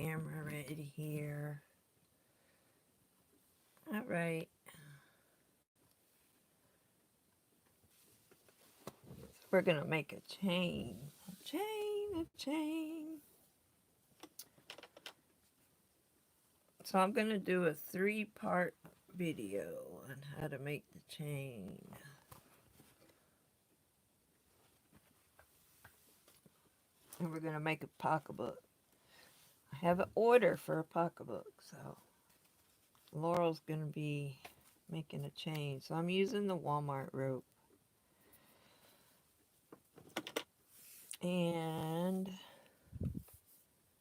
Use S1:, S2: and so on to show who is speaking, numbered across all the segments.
S1: camera ready here. All right. We're going to make a chain. A chain, a chain. So I'm going to do a 3-part video on how to make the chain. And we're going to make a pocketbook. I have an order for a pocketbook, so Laurel's going to be making a chain. So I'm using the Walmart rope. And,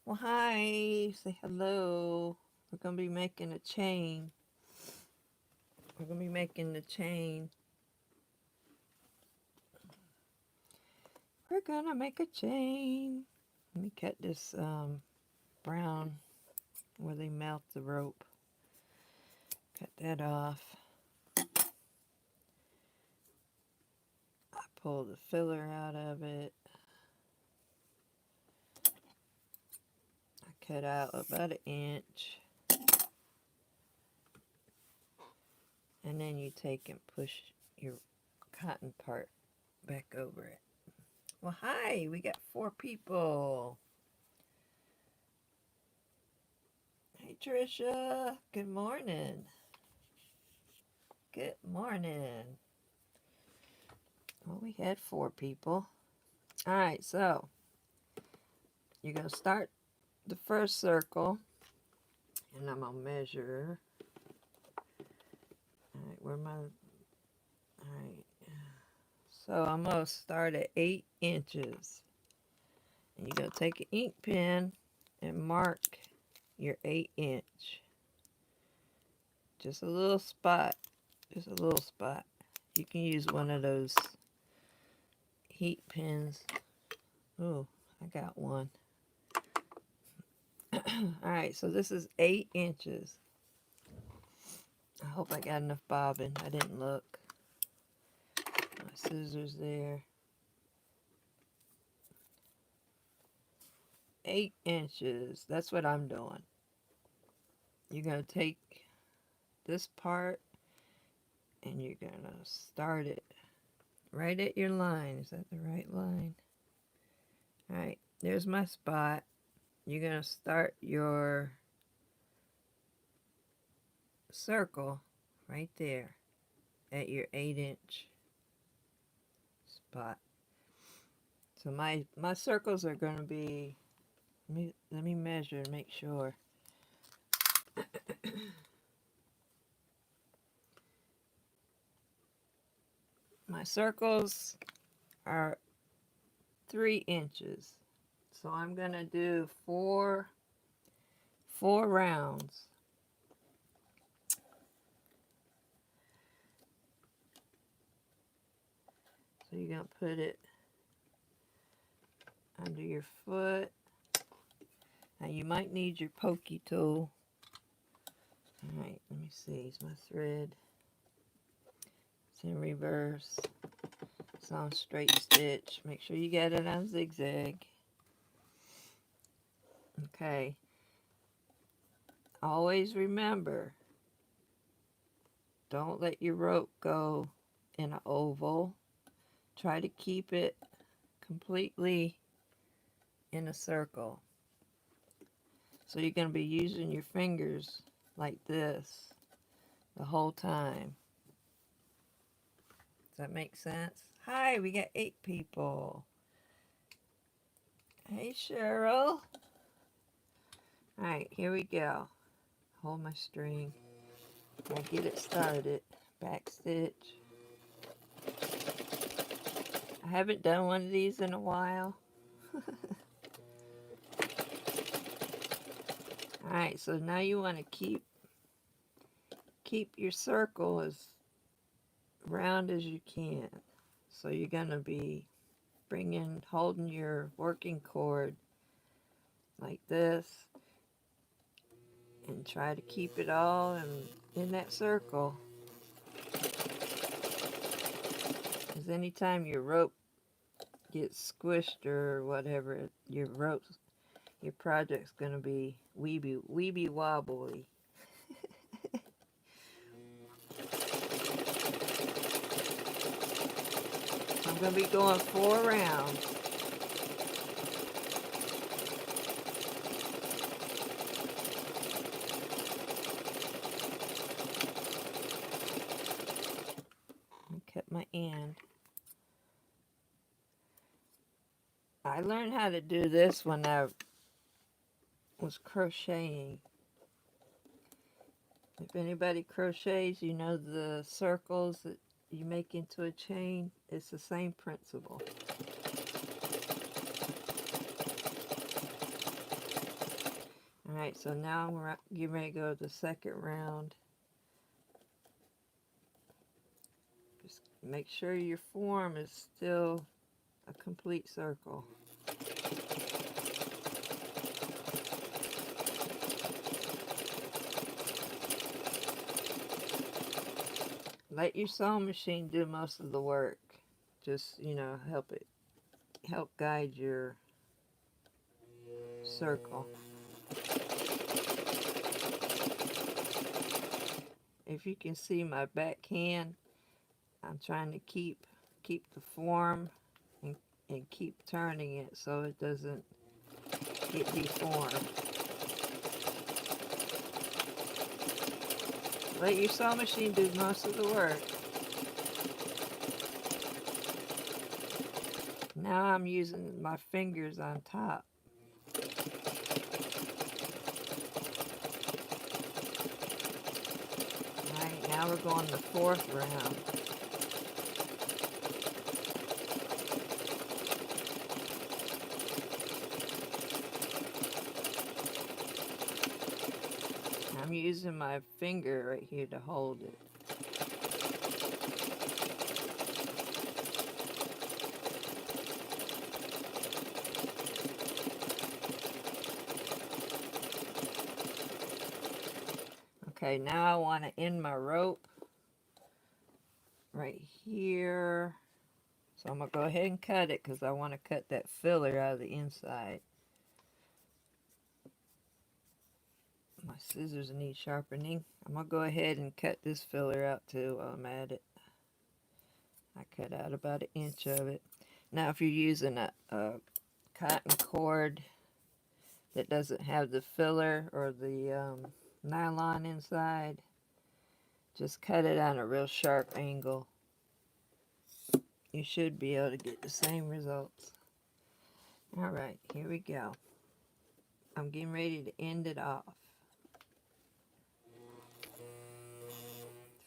S1: well, hi, say hello. We're going to be making a chain. We're going to be making the chain. We're going to make a chain. Let me cut this brown where they melt the rope. Cut that off. I pull the filler out of it. I cut out about 1 inch. And then you take and push your cotton part back over it. Well, hi, we got 4 people. Hey, Trisha. Good morning. Good morning. Well, we had 4 people. All right, so you're going to start the first circle. And I'm going to measure. All right, where my... All right. So I'm going to start at 8 inches. And you're going to take an ink pen and mark your 8-inch. Just a little spot. Just a little spot. You can use one of those heat pens. Oh, I got one. Alright, so this is 8 inches. I hope I got enough bobbin. I didn't look. My scissors there. 8 inches. That's what I'm doing. You're going to take this part and you're going to start it right at your line. Is that the right line? Alright, there's my spot. You're going to start your circle right there at your 8-inch spot. So my circles are going to be, let me measure and make sure. My circles are 3 inches. So I'm going to do four rounds. So you're going to put it under your foot. Now you might need your pokey tool. Alright, let me see. Is my thread? It's in reverse. It's on straight stitch. Make sure you get it on zigzag. Okay. Always remember, don't let your rope go in an oval. Try to keep it completely in a circle. So you're going to be using your fingers like this the whole time. Does that make sense? Hi, we got 8 people. Hey, Cheryl. Alright, here we go. Hold my string. Now get it started. Back stitch. I haven't done one of these in a while. Alright, so now you want to keep your circle as round as you can. So you're going to be holding your working cord like this. And try to keep it all in that circle. Because anytime your rope gets squished or whatever, your rope your project's gonna be weeby wobbly. I'm gonna be going 4 rounds. Cut my end. I learned how to do this when I was crocheting. If anybody crochets, you know the circles that you make into a chain. It's the same principle. Alright, so now we're getting ready to go to the second round. Just make sure your form is still a complete circle. Let your sewing machine do most of the work. Just, help guide your circle. If you can see my backhand, I'm trying to keep the form and keep turning it so it doesn't get deformed. Let your sewing machine do most of the work. Now I'm using my fingers on top. Alright, now we're going to the 4th round. I'm using my finger right here to hold it. Okay, now I want to end my rope right here. So I'm going to go ahead and cut it because I want to cut that filler out of the inside. My scissors need sharpening. I'm going to go ahead and cut this filler out too while I'm at it. I cut out about 1 inch of it. Now if you're using a cotton cord that doesn't have the filler or the nylon inside, just cut it on a real sharp angle. You should be able to get the same results. Alright, here we go. I'm getting ready to end it off.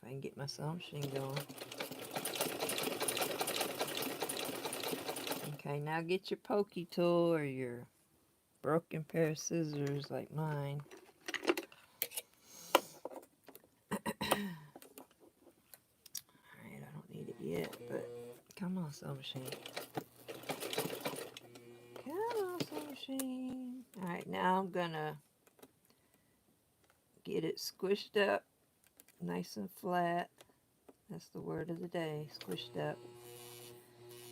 S1: If I can get my sewing machine going. Okay, now get your pokey tool or your broken pair of scissors like mine. Alright, I don't need it yet, but come on, sewing machine. Come on, sewing machine. Alright, now I'm gonna get it squished up nice and flat. That's the word of the day, squished up.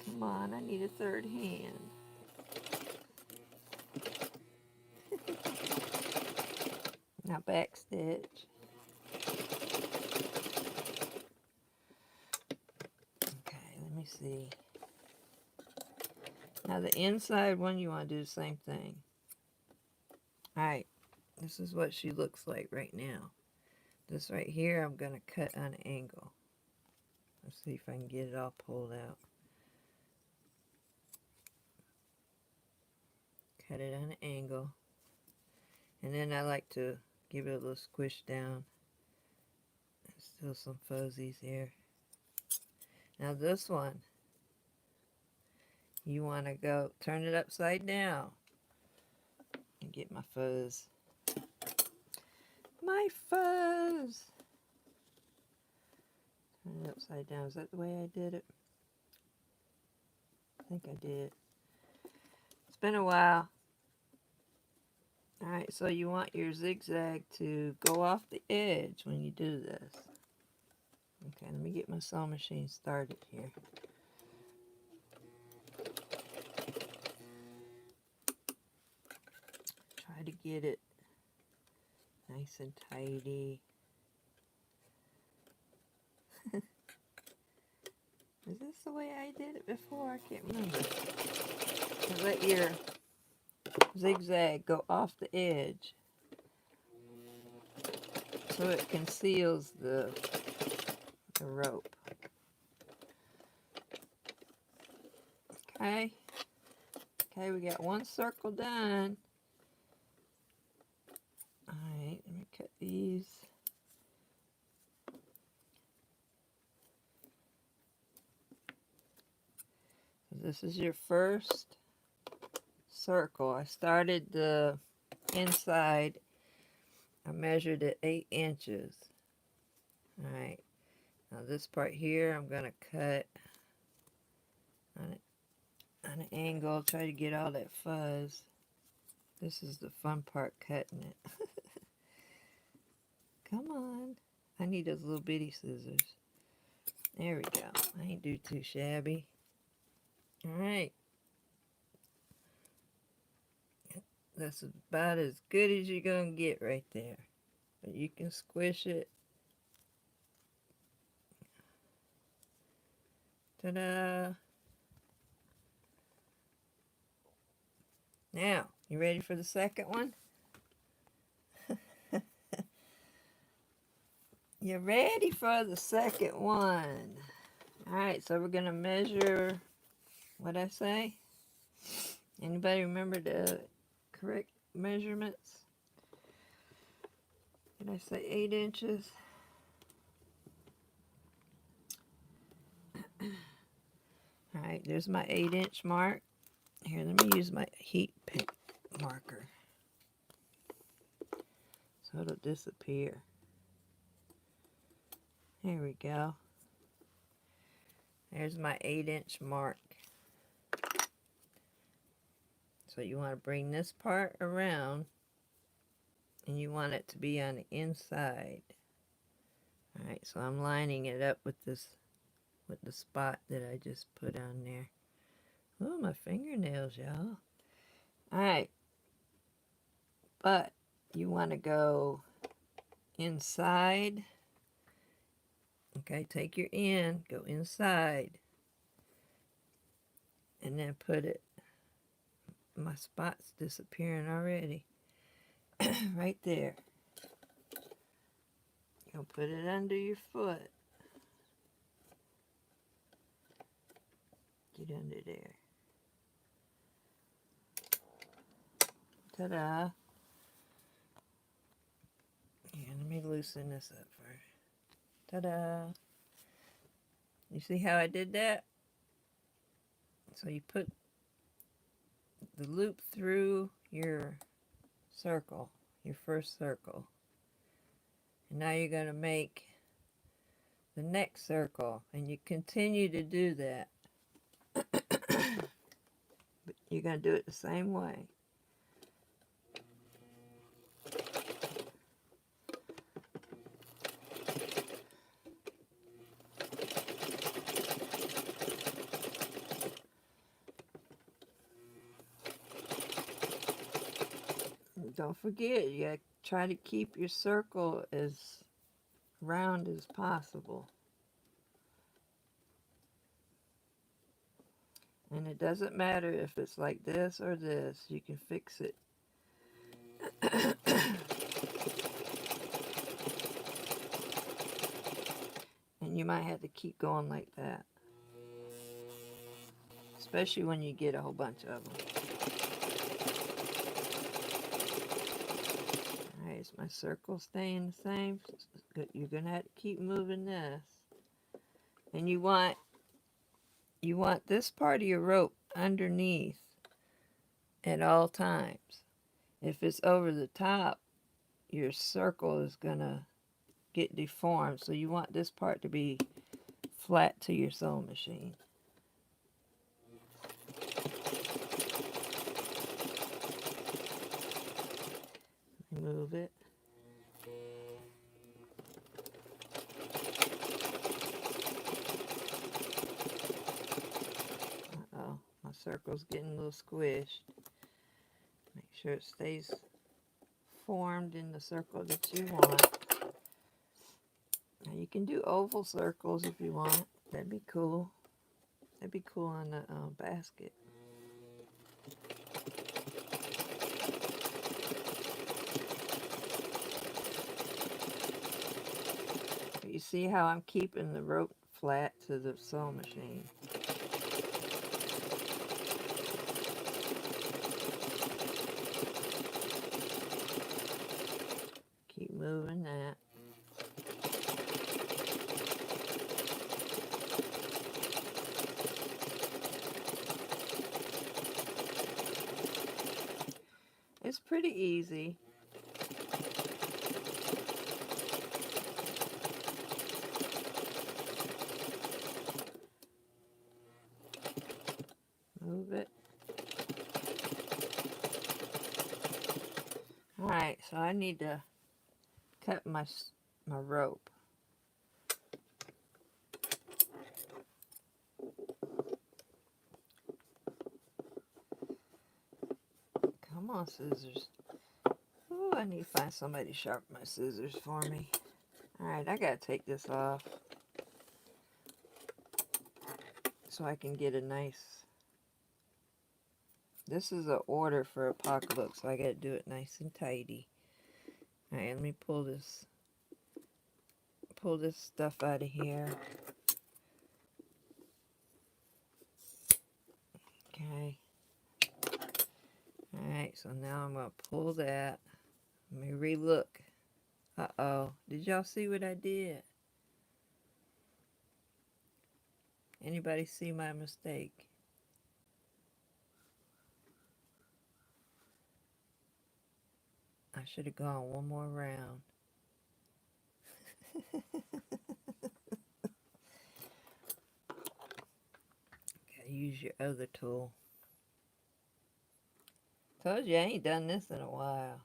S1: Come on, I need a 3rd hand. Now back stitch. Okay, let me see. Now the inside one, you want to do the same thing. Alright, this is what she looks like right now. This right here, I'm going to cut on an angle. Let's see if I can get it all pulled out. Cut it on an angle. And then I like to give it a little squish down. There's still some fuzzies here. Now this one, you want to go turn it upside down and get my fuzz. My fuzz! Turn it upside down. Is that the way I did it? I think I did. It's been a while. Alright, so you want your zigzag to go off the edge when you do this. Okay, let me get my sewing machine started here. to get it nice and tidy. Is this the way I did it before? I can't remember. You let your zigzag go off the edge so it conceals the rope. Okay. Okay, we got one circle done. Alright, let me cut these. This is your first circle. I started the inside. I measured it 8 inches. Alright, now this part here I'm going to cut on an angle, try to get all that fuzz. This is the fun part, cutting it. Come on. I need those little bitty scissors. There we go. I ain't do too shabby. Alright. That's about as good as you're going to get right there. But you can squish it. Ta-da! Now, you ready for the second one? You're ready for the second one. Alright, so we're going to measure, what'd I say? Anybody remember the correct measurements? Did I say 8 inches? Alright, there's my 8-inch mark. Here, let me use my heat pick marker so it'll disappear. There we go. There's my 8-inch mark. So you want to bring this part around and you want it to be on the inside. Alright, so I'm lining it up with this, with the spot that I just put on there. Oh, my fingernails, y'all. Alright. But you want to go inside. Okay, take your end, go inside. And then put it, my spot's disappearing already. Right there. You'll put it under your foot. Get under there. Ta-da. Yeah, let me loosen this up first. Ta-da. You see how I did that? So you put the loop through your circle, your first circle. And now you're going to make the next circle. And you continue to do that. But you're going to do it the same way. Don't forget, you gotta try to keep your circle as round as possible. And it doesn't matter if it's like this or this, you can fix it. And you might have to keep going like that. Especially when you get a whole bunch of them. Alright, is my circle staying the same? You're going to have to keep moving this. And you want this part of your rope underneath at all times. If it's over the top, your circle is going to get deformed. So you want this part to be flat to your sewing machine. Move it. Uh-oh, my circle's getting a little squished. Make sure it stays formed in the circle that you want. Now you can do oval circles if you want. That'd be cool. That'd be cool on the basket. You see how I'm keeping the rope flat to the sewing machine. Keep moving that. It's pretty easy. Move it. Alright, so I need to cut my rope. Come on, scissors. Ooh, I need to find somebody to sharpen my scissors for me. Alright, I gotta take this off so I can get a nice... This is an order for a pocketbook, so I gotta do it nice and tidy. Alright, let me pull this stuff out of here. Okay. Alright, so now I'm gonna pull that. Let me re-look. Uh-oh. Did y'all see what I did? Anybody see my mistake? I should have gone one more round. Gotta use your other tool. Told you I ain't done this in a while.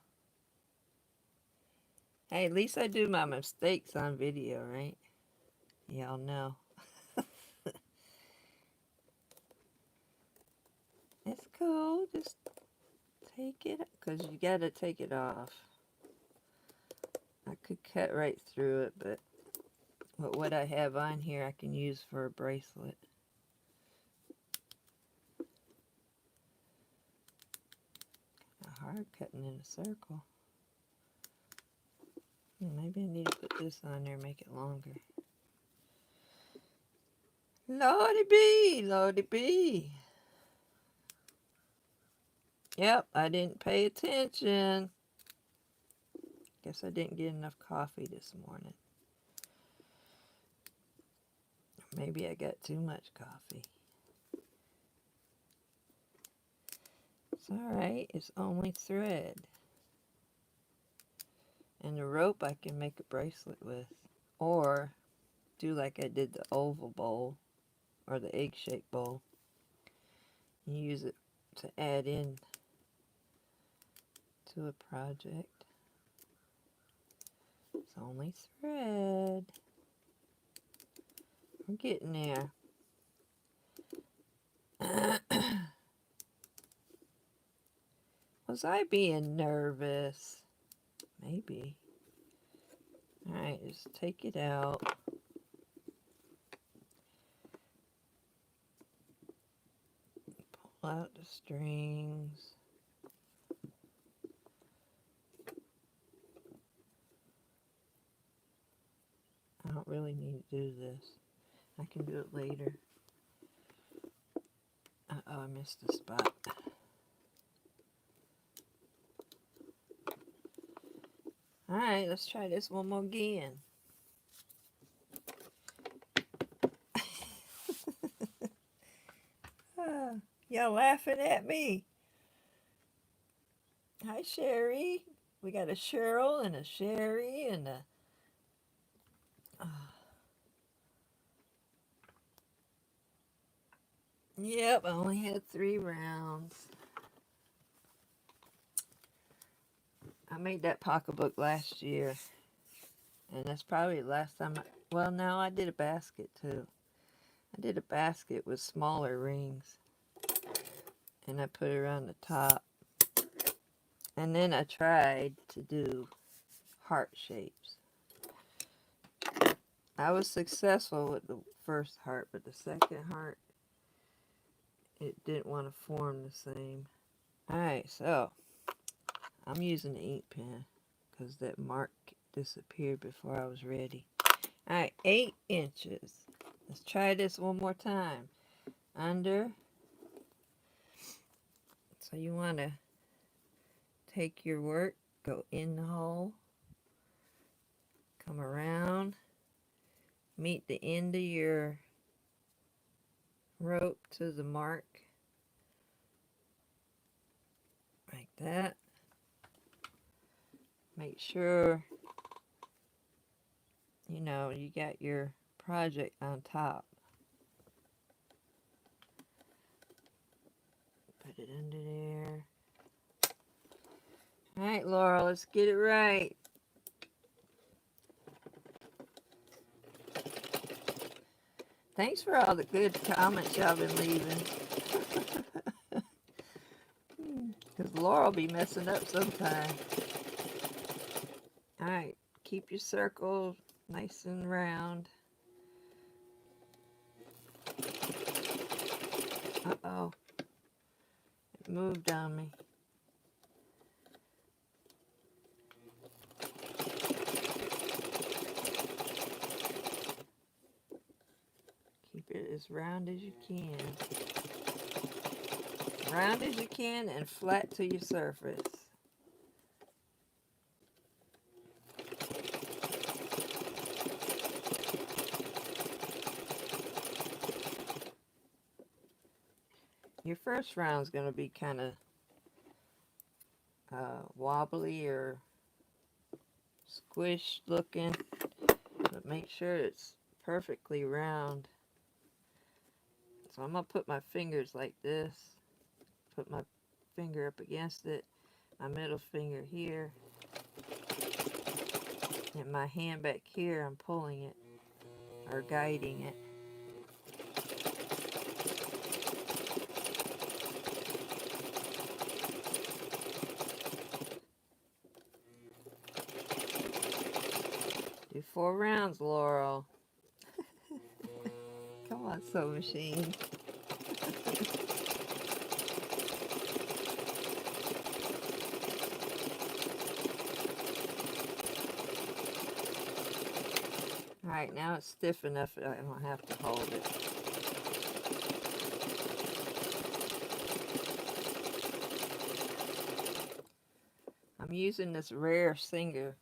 S1: Hey, at least I do my mistakes on video, right? Y'all know. It's cool. Just take it, because you gotta take it off. I could cut right through it, but what I have on here I can use for a bracelet. Hard cutting in a circle. Maybe I need to put this on there and make it longer. Lordy bee, Lordy bee. Yep, I didn't pay attention. Guess I didn't get enough coffee this morning. Maybe I got too much coffee. It's alright, it's only thread. And the rope I can make a bracelet with. Or do like I did the oval bowl or the egg-shaped bowl. You use it to add in to a project. It's only thread. We're getting there. Was I being nervous? Maybe. Alright, just take it out. Pull out the strings. I don't really need to do this. I can do it later. Uh-oh, I missed a spot. Alright, let's try this one more again. Y'all laughing at me. Hi, Sherry. We got a Cheryl and a Sherry and a... Yep, I only had 3 rounds. I made that pocketbook last year. And that's probably the last time well, no, I did a basket too. I did a basket with smaller rings. And I put it around the top. And then I tried to do heart shapes. I was successful with the first heart, but the second heart, it didn't want to form the same. Alright, so I'm using the ink pen because that mark disappeared before I was ready. Alright, 8 inches. Let's try this one more time. Under. So you want to take your work, go in the hole, come around, meet the end of your rope to the mark, like that. Make sure, you know, you got your project on top. Put it under there. Alright, Laurel, let's get it right. Thanks for all the good comments y'all been leaving. Because Laurel be messing up sometime. Alright, keep your circle nice and round. Uh-oh. It moved on me. Keep it as round as you can. Round as you can and flat to your surface. Your first round is going to be kind of wobbly or squished looking, but make sure it's perfectly round. So I'm going to put my fingers like this, put my finger up against it, my middle finger here, and my hand back here, I'm pulling it or guiding it. Do 4 rounds, Laurel. Come on, sew machine. Alright, now it's stiff enough that I don't have to hold it. I'm using this rare Singer.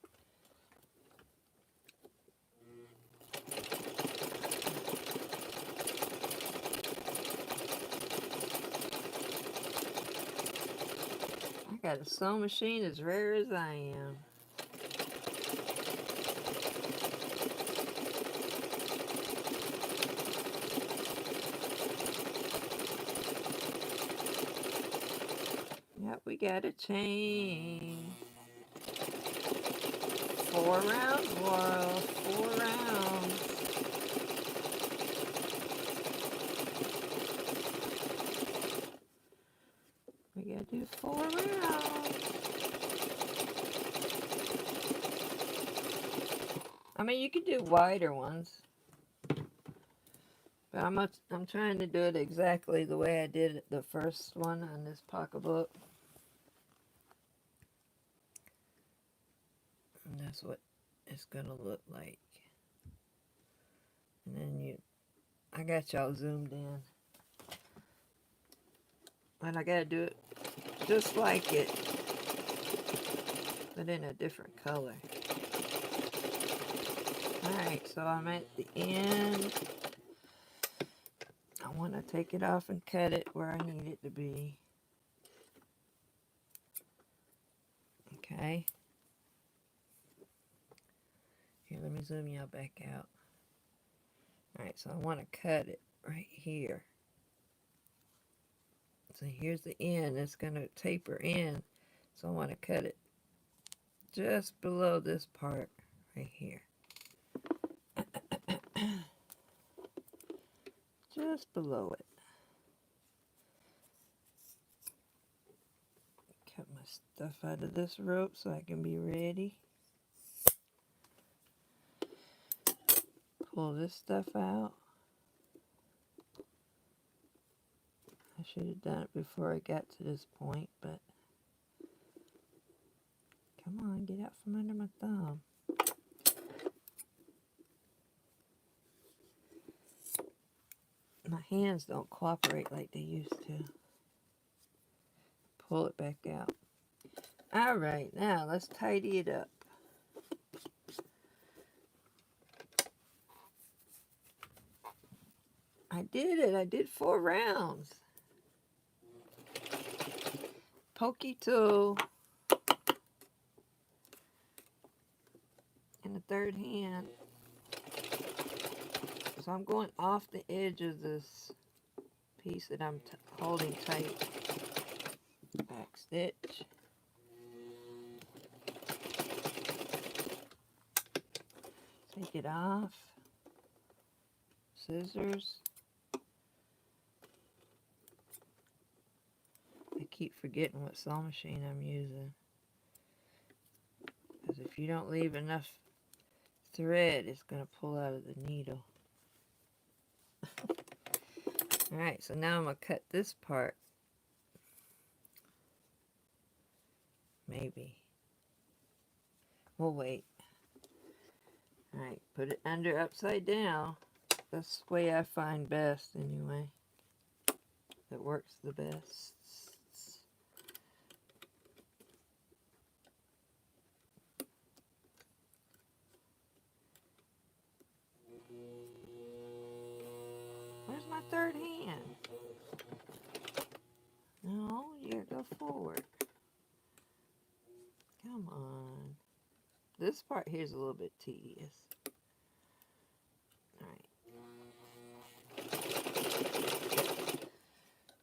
S1: I got a sewing machine as rare as I am. Yep, we got a chain. 4 rounds, Laurel. 4 rounds. We gotta do 4 rounds. I mean, you could do wider ones. But I'm trying to do it exactly the way I did the first one on this pocketbook. And that's what it's gonna look like. And then I got y'all zoomed in. And I gotta do it just like it, but in a different color. Alright, so I'm at the end. I want to take it off and cut it where I need it to be. Okay. Here, let me zoom y'all back out. Alright, so I want to cut it right here. So here's the end. It's going to taper in. So I want to cut it just below this part right here. Just below it. Cut my stuff out of this rope so I can be ready. Pull this stuff out. I should have done it before I got to this point, but come on, get out from under my thumb. My hands don't cooperate like they used to. Pull it back out. All right, now let's tidy it up. I did it. I did 4 rounds. Pokey tool in the third hand. So I'm going off the edge of this piece that I'm holding tight. Back stitch. Take it off. Scissors. I keep forgetting what sewing machine I'm using. Because if you don't leave enough thread, it's going to pull out of the needle. Alright, so now I'm going to cut this part. Maybe. We'll wait. Alright, put it under upside down. That's the way I find best anyway. That works the best. Where's my third hand? No, you gotta go forward. Come on. This part here is a little bit tedious. Alright.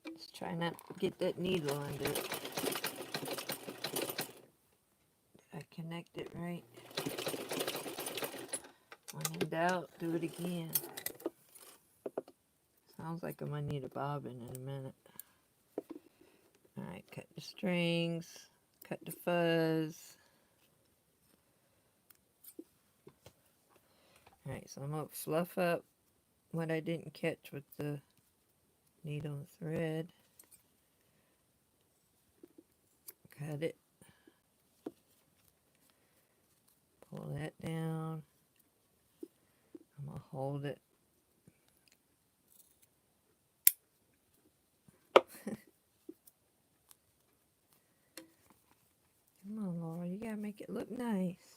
S1: Let's try not to get that needle under it. Did I connect it right? When in doubt, do it again. Sounds like I'm gonna need a bobbin in a minute. Alright, cut the strings, cut the fuzz. Alright, so I'm gonna fluff up what I didn't catch with the needle and thread. Cut it. Pull that down. I'm gonna hold it. Come on, Laura, you gotta make it look nice.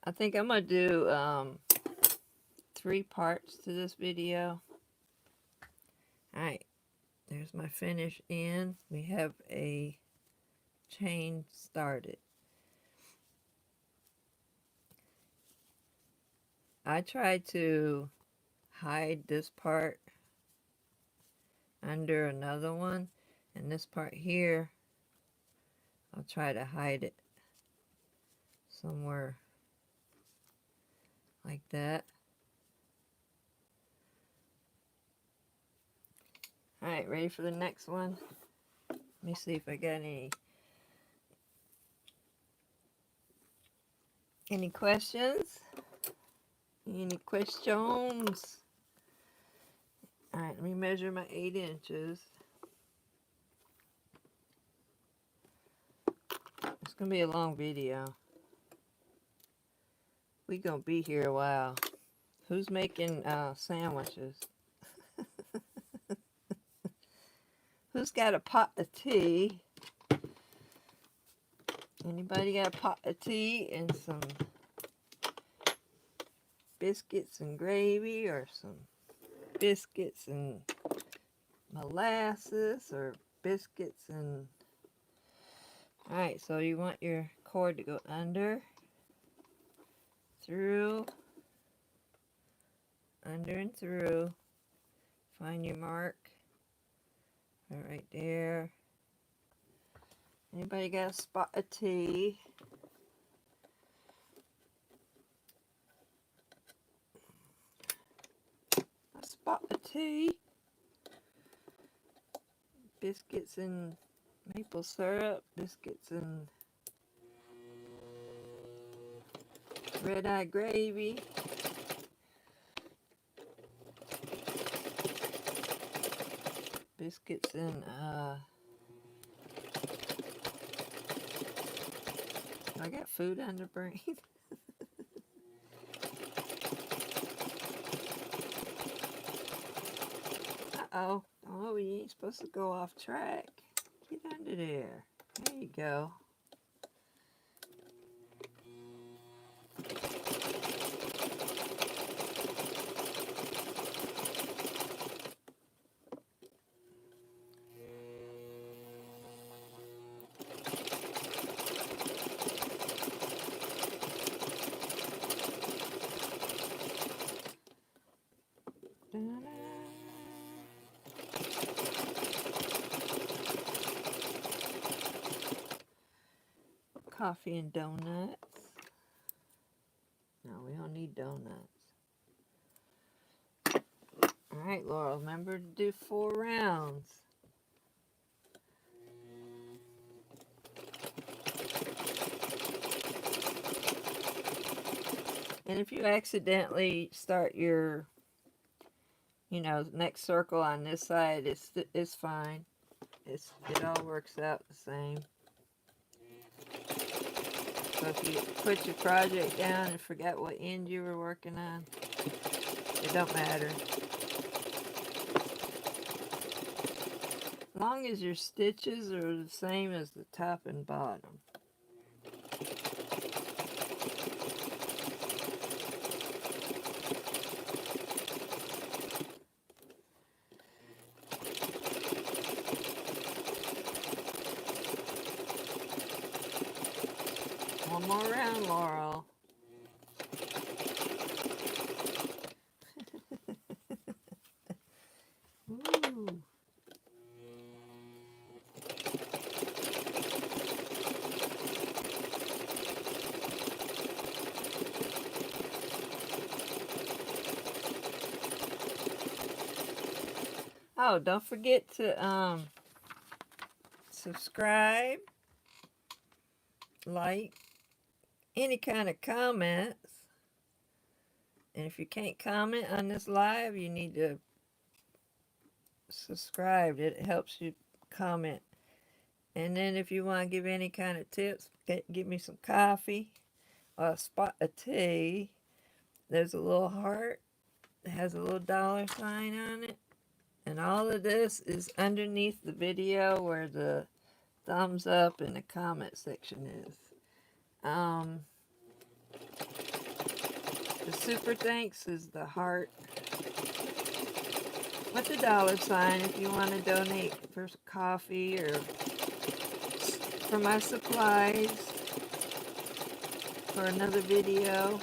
S1: I think I'm gonna do 3 parts to this video. Alright, there's my finish end. We have a chain started. I tried to hide this part under another one, and this part here, I'll try to hide it somewhere like that. Alright, ready for the next one? Let me see if I got any questions? Any questions? Alright, let me measure my 8 inches. It's going to be a long video. We're going to be here a while. Who's making sandwiches? Who's got a pot of tea? Anybody got a pot of tea and some biscuits and gravy, or some biscuits and molasses, or biscuits and... Alright, so you want your cord to go under, through, under and through. Find your mark. Right there. Anybody got a spot of tea? A spot of tea. biscuits and maple syrup, biscuits and red-eye gravy. Biscuits and I got food on the brain. Uh-oh. Oh, you ain't supposed to go off track. Get under there. There you go. Coffee and donuts. No, we don't need donuts. Alright, Laurel, remember to do 4 rounds. And if you accidentally start your, next circle on this side, it's fine. It all works out the same. So if you put your project down and forgot what end you were working on, it don't matter. As long as your stitches are the same as the top and bottom. One more round, Laurel. Ooh. Oh, don't forget to subscribe, like, any kind of comments. And if you can't comment on this live, you need to subscribe. It helps you comment. And then if you want to give any kind of tips, give me some coffee or a spot of tea. There's a little heart that has a little $sign on it. And all of this is underneath the video where the thumbs up in the comment section is. The super thanks is the heart with the $sign if you want to donate for coffee or for my supplies for another video.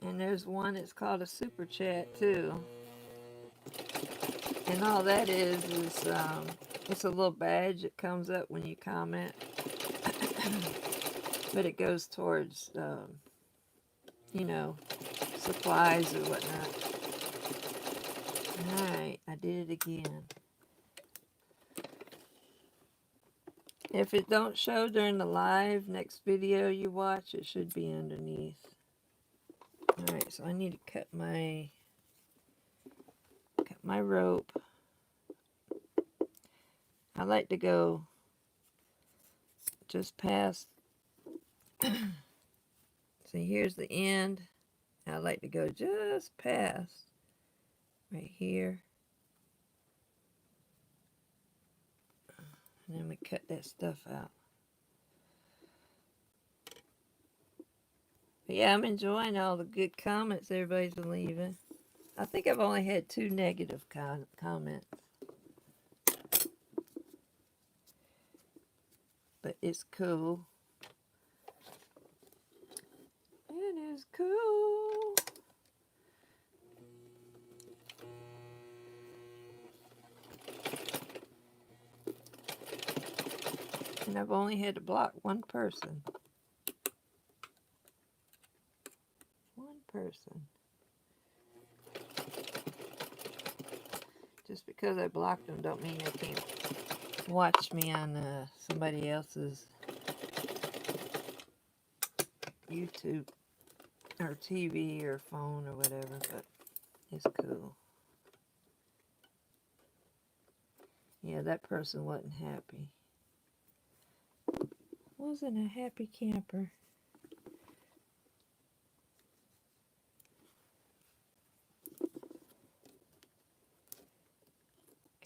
S1: And there's one that's called a super chat too. And all that is it's a little badge that comes up when you comment. But it goes towards, supplies or whatnot. Alright, I did it again. If it don't show during the live, next video you watch, it should be underneath. Alright, so I need to cut my rope. I like to go just past. See, here's the end. I like to go just past right here. And then we cut that stuff out. But yeah, I'm enjoying all the good comments everybody's leaving. I think I've only had 2 negative comments. But it's cool. It is cool. And I've only had to block one person. One person. Just because I blocked them don't mean they can't watch me on somebody else's YouTube or TV or phone or whatever, but it's cool. Yeah, that person wasn't happy. Wasn't a happy camper.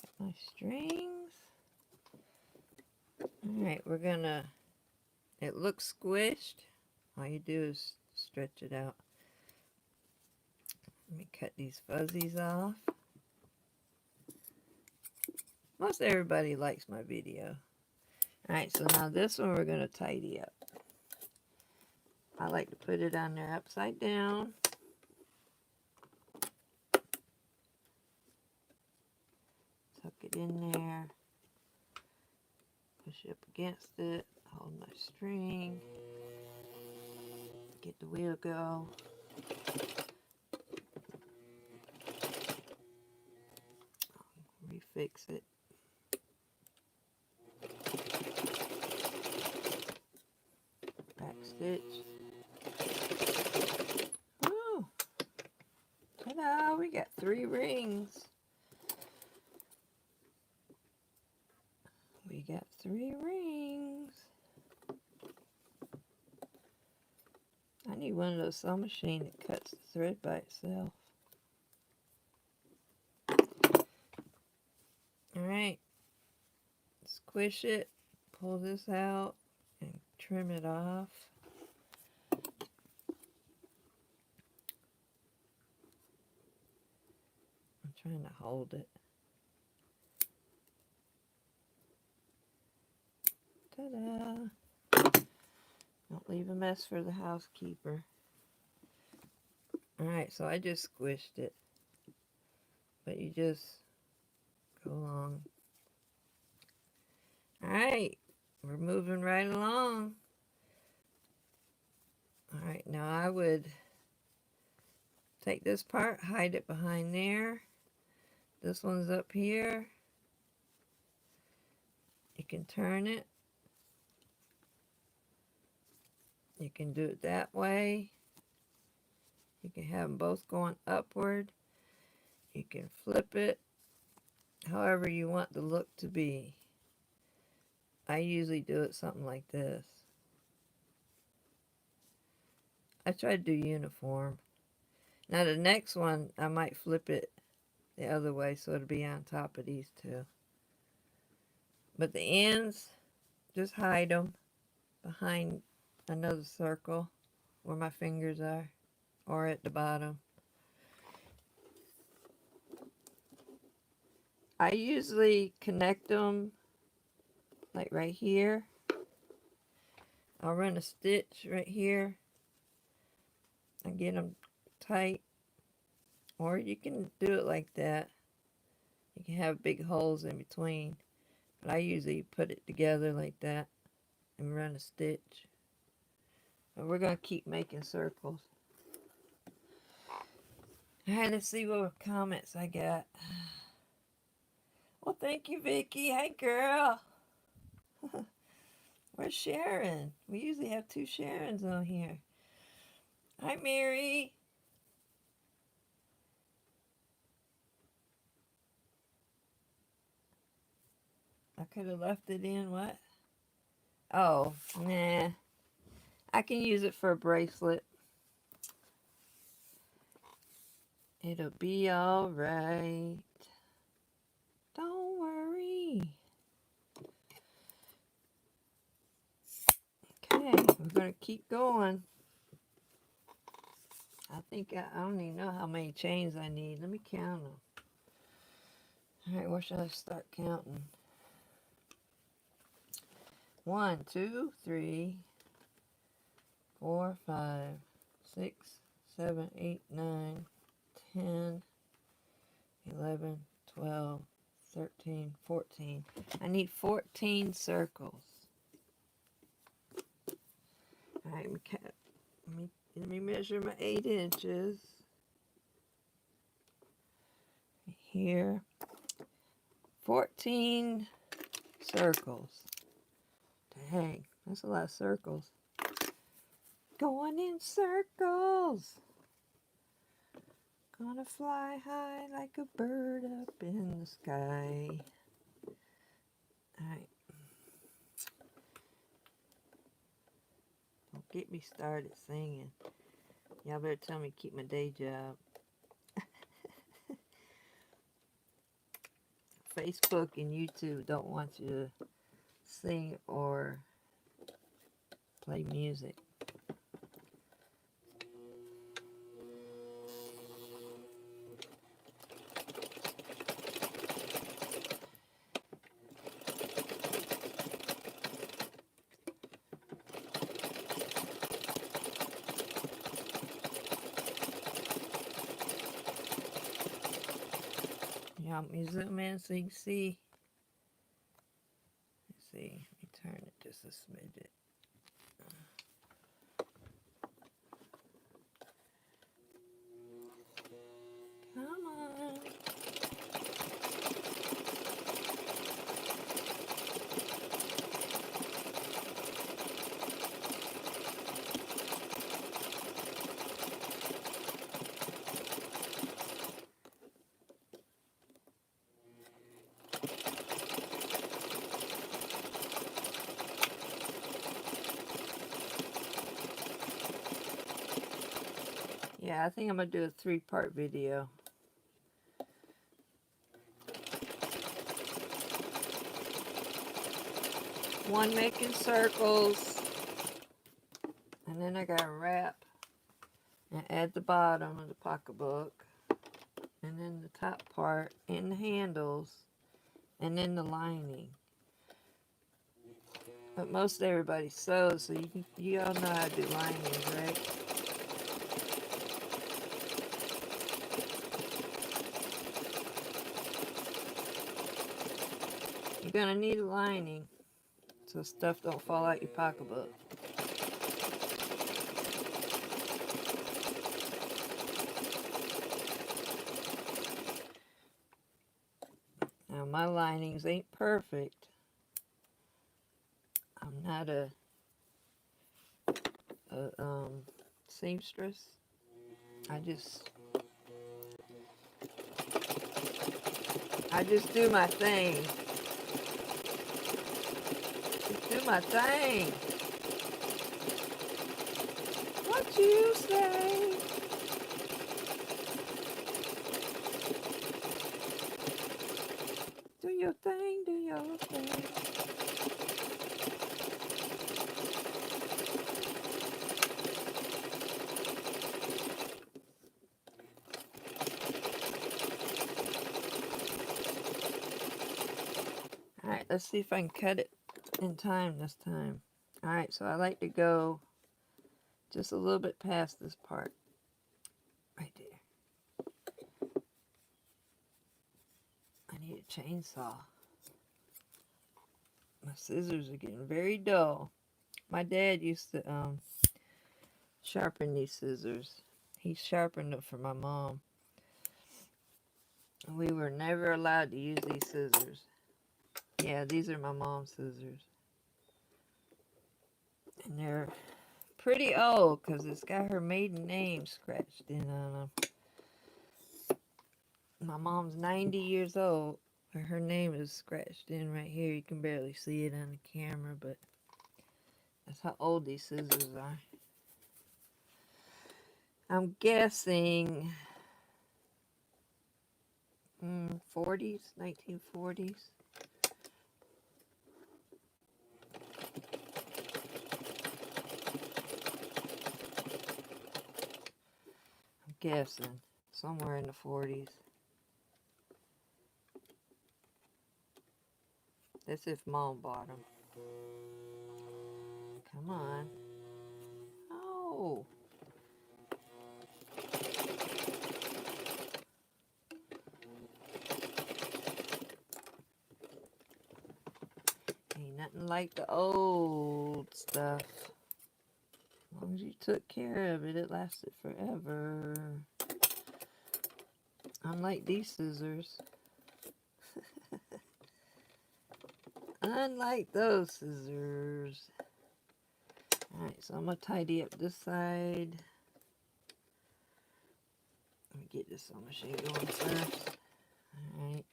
S1: Got my strings. Alright, we're gonna, it looks squished. All you do is stretch it out. Let me cut these fuzzies off. Most everybody likes my video. Alright, so now this one we're going to tidy up. I like to put it on there upside down. Tuck it in there. Push up against it. Hold my string. Get the wheel go. Refix it. Back stitch. Woo! Ta-da! We got 3 rings. We got 3 rings. I need one of those sewing machines that cuts the thread by itself. Alright. Squish it. Pull this out and trim it off. I'm trying to hold it. Ta-da! Don't leave a mess for the housekeeper. Alright, so I just squished it. But you just go along. Alright, we're moving right along. Alright, now I would take this part, hide it behind there. This one's up here. You can turn it. You can do it that way. You can have them both going upward. You can flip it however you want the look to be. I usually do it something like this. I try to do uniform. Now the next one, I might flip it the other way so it'll be on top of these two. But the ends, just hide them behind another circle where my fingers are, or at the bottom. I usually connect them like right here. I'll run a stitch right here and get them tight. Or you can do it like that. You can have big holes in between. But I usually put it together like that and run a stitch. But we're going to keep making circles. Alright, let's see what comments I got. Well, thank you, Vicky. Hey, girl. Where's Sharon? We usually have 2 Sharons on here. Hi, Mary. I could have left it in, what? Oh, nah. I can use it for a bracelet. It'll be alright. Don't worry. Okay, we're going to keep going. I think I don't even know how many chains I need. Let me count them. Alright, where should I start counting? 1, 2, 3, 4, 5, 6, 7, 8, 9, 10, 11, 12, 13, 14. I need 14 circles. Alright, let me measure my 8 inches. Here. 14 circles. Dang, that's a lot of circles. Going in circles. Gonna fly high like a bird up in the sky. Alright. Don't get me started singing. Y'all better tell me to keep my day job. Facebook and YouTube don't want you to sing or play music. You want me to zoom in so you can see? Let's see. Let me turn it just a smidget. Come on. Yeah, I think I'm going to do a 3-part video. One making circles. And then I got to wrap and add the bottom of the pocketbook. And then the top part and the handles. And then the lining. But most everybody sews, so you all know how to do linings, right? You're gonna need a lining so stuff don't fall out your pocketbook. Now my linings ain't perfect. I'm not a seamstress. I just do my thing. Just do my thing. What you say? Do your thing, do your thing. Alright, let's see if I can cut it in time this time. Alright, so I like to go just a little bit past this part. Right there. I need a chainsaw. My scissors are getting very dull. My dad used to sharpen these scissors. He sharpened them for my mom. We were never allowed to use these scissors. Yeah, these are my mom's scissors. And they're pretty old because it's got her maiden name scratched in on them. My mom's 90 years old. Her name is scratched in right here. You can barely see it on the camera, but that's how old these scissors are. I'm guessing 40s, 1940s. I'm guessing somewhere in the 40s. That's if Mom bought them. Come on. Oh. Ain't nothing like the old stuff. As long as you took care of it, it lasted forever. Unlike these scissors. unlike those scissors. Alright, so I'm going to tidy up this side. Let me get this sewing machine going first. Alright.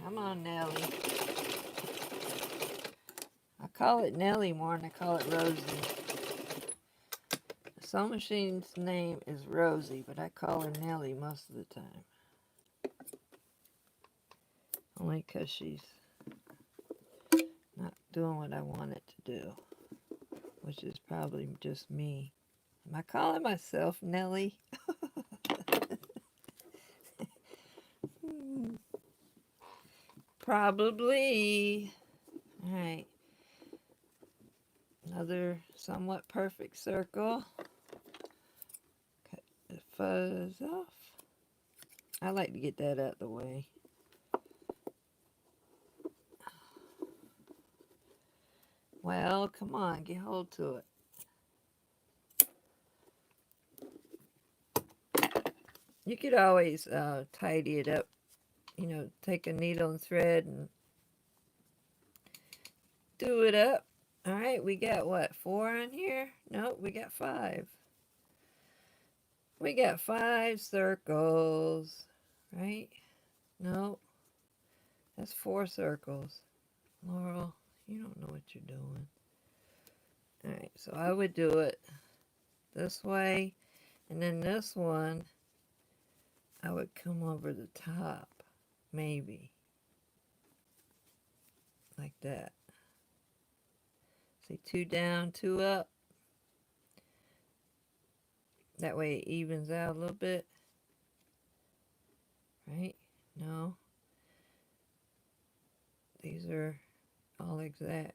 S1: Come on, Nellie. I call it Nellie more than I call it Rosie. The sewing machine's name is Rosie, but I call her Nellie most of the time. Only because she's not doing what I want it to do, which is probably just me. Am I calling myself Nellie? Probably. Alright. Another somewhat perfect circle. Cut the fuzz off. I like to get that out of the way. Well, come on, get hold to it. You could always tidy it up. You know, take a needle and thread and do it up. All right, we got what, 4 on here? Nope, we got 5. We got 5 circles, right? Nope, that's 4 circles. Laurel, you don't know what you're doing. All right, so I would do it this way, and then this one, I would come over the top, maybe, like that. See, 2 down, 2 up. That way it evens out a little bit. Right? No. These are all exact.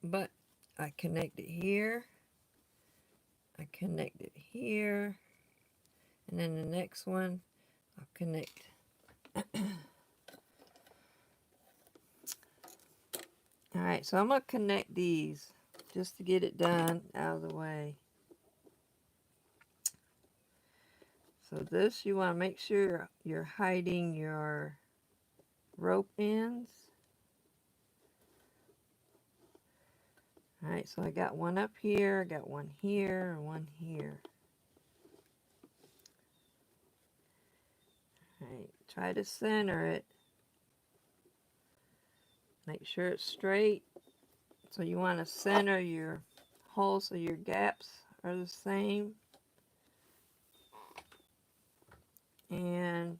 S1: But I connect it here. I connect it here. And then the next one, I'll connect. Alright, so I'm going to connect these just to get it done out of the way. So this, you want to make sure you're hiding your rope ends. Alright, so I got one up here, I got one here, and one here. Alright, try to center it. Make sure it's straight. So you want to center your holes so your gaps are the same. And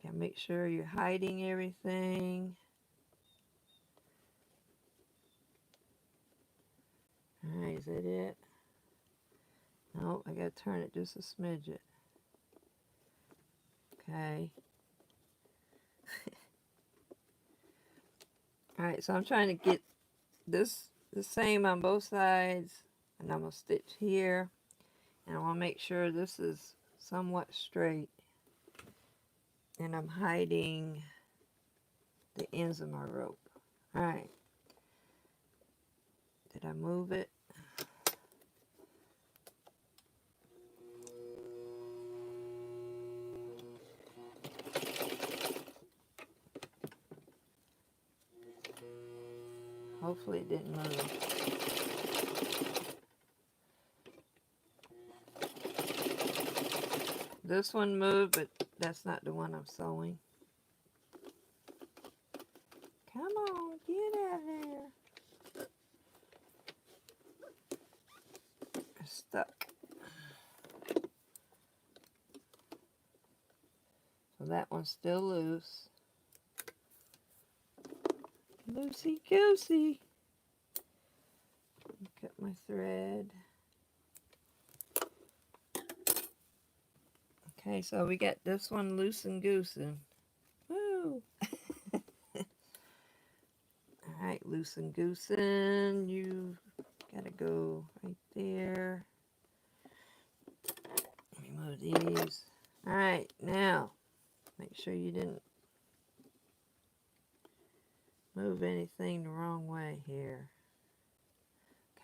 S1: gotta make sure you're hiding everything. Alright, is that it? No, I gotta turn it just a smidget. Okay. Alright, so I'm trying to get this the same on both sides. And I'm gonna stitch here. And I want to make sure this is somewhat straight. And I'm hiding the ends of my rope. Alright. Did I move it? Hopefully it didn't move. This one moved, but that's not the one I'm sewing. Come on, get out of there. I'm stuck. So that one's still loose. Loosey goosey. Cut my thread. Okay, so we got this one loose and goosing. Woo! Alright, loose and goosing. You gotta go right there. Let me move these. Alright, now make sure you didn't move anything the wrong way here.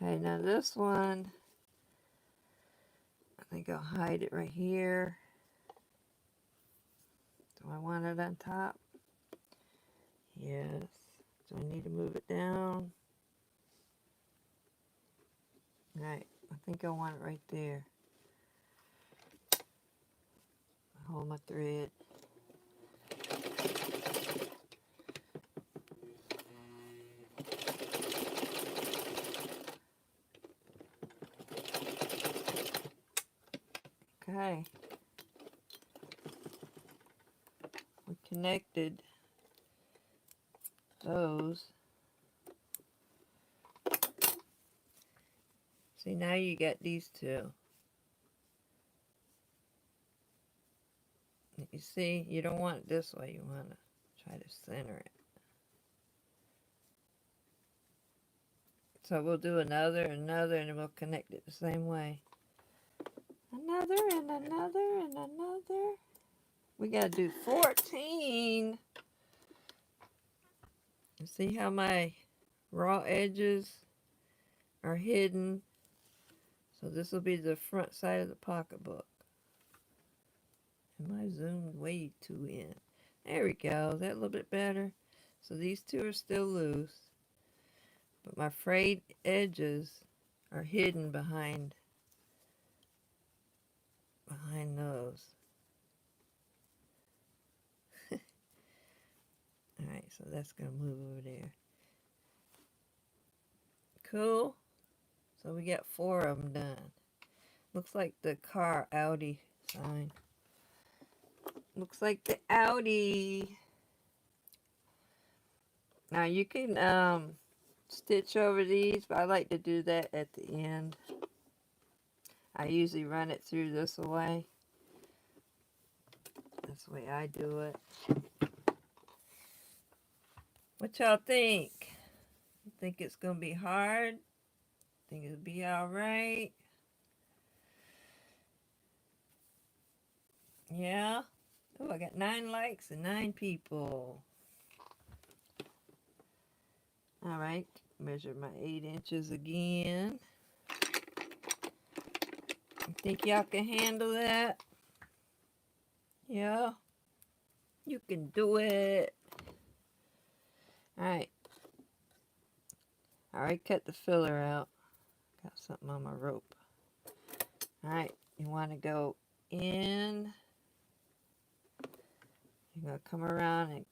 S1: Okay, now this one, I think I'll hide it right here. I want it on top. Yes. So I need to move it down. Right. I think I want it right there. Hold my thread. Okay. We connected those. See, now you got these two. You see, you don't want it this way. You want to try to center it. So we'll do another, and then we'll connect it the same way. Another, and another, and another. We got to do 14. And see how my raw edges are hidden? So this will be the front side of the pocketbook. Am I zoomed way too in? There we go. Is that a little bit better? So these two are still loose, but my frayed edges are hidden behind those. Alright, so that's going to move over there. Cool. So we got 4 of them done. Looks like the car Audi sign. Looks like the Audi. Now you can stitch over these, but I like to do that at the end. I usually run it through this way. That's the way I do it. What y'all think? You think it's going to be hard? Think it'll be alright? Yeah? Oh, I got 9 likes and 9 people. Alright, measure my 8 inches again. You think y'all can handle that? Yeah? You can do it. Alright. I already cut the filler out. Got something on my rope. Alright, you want to go in. You're going to come around and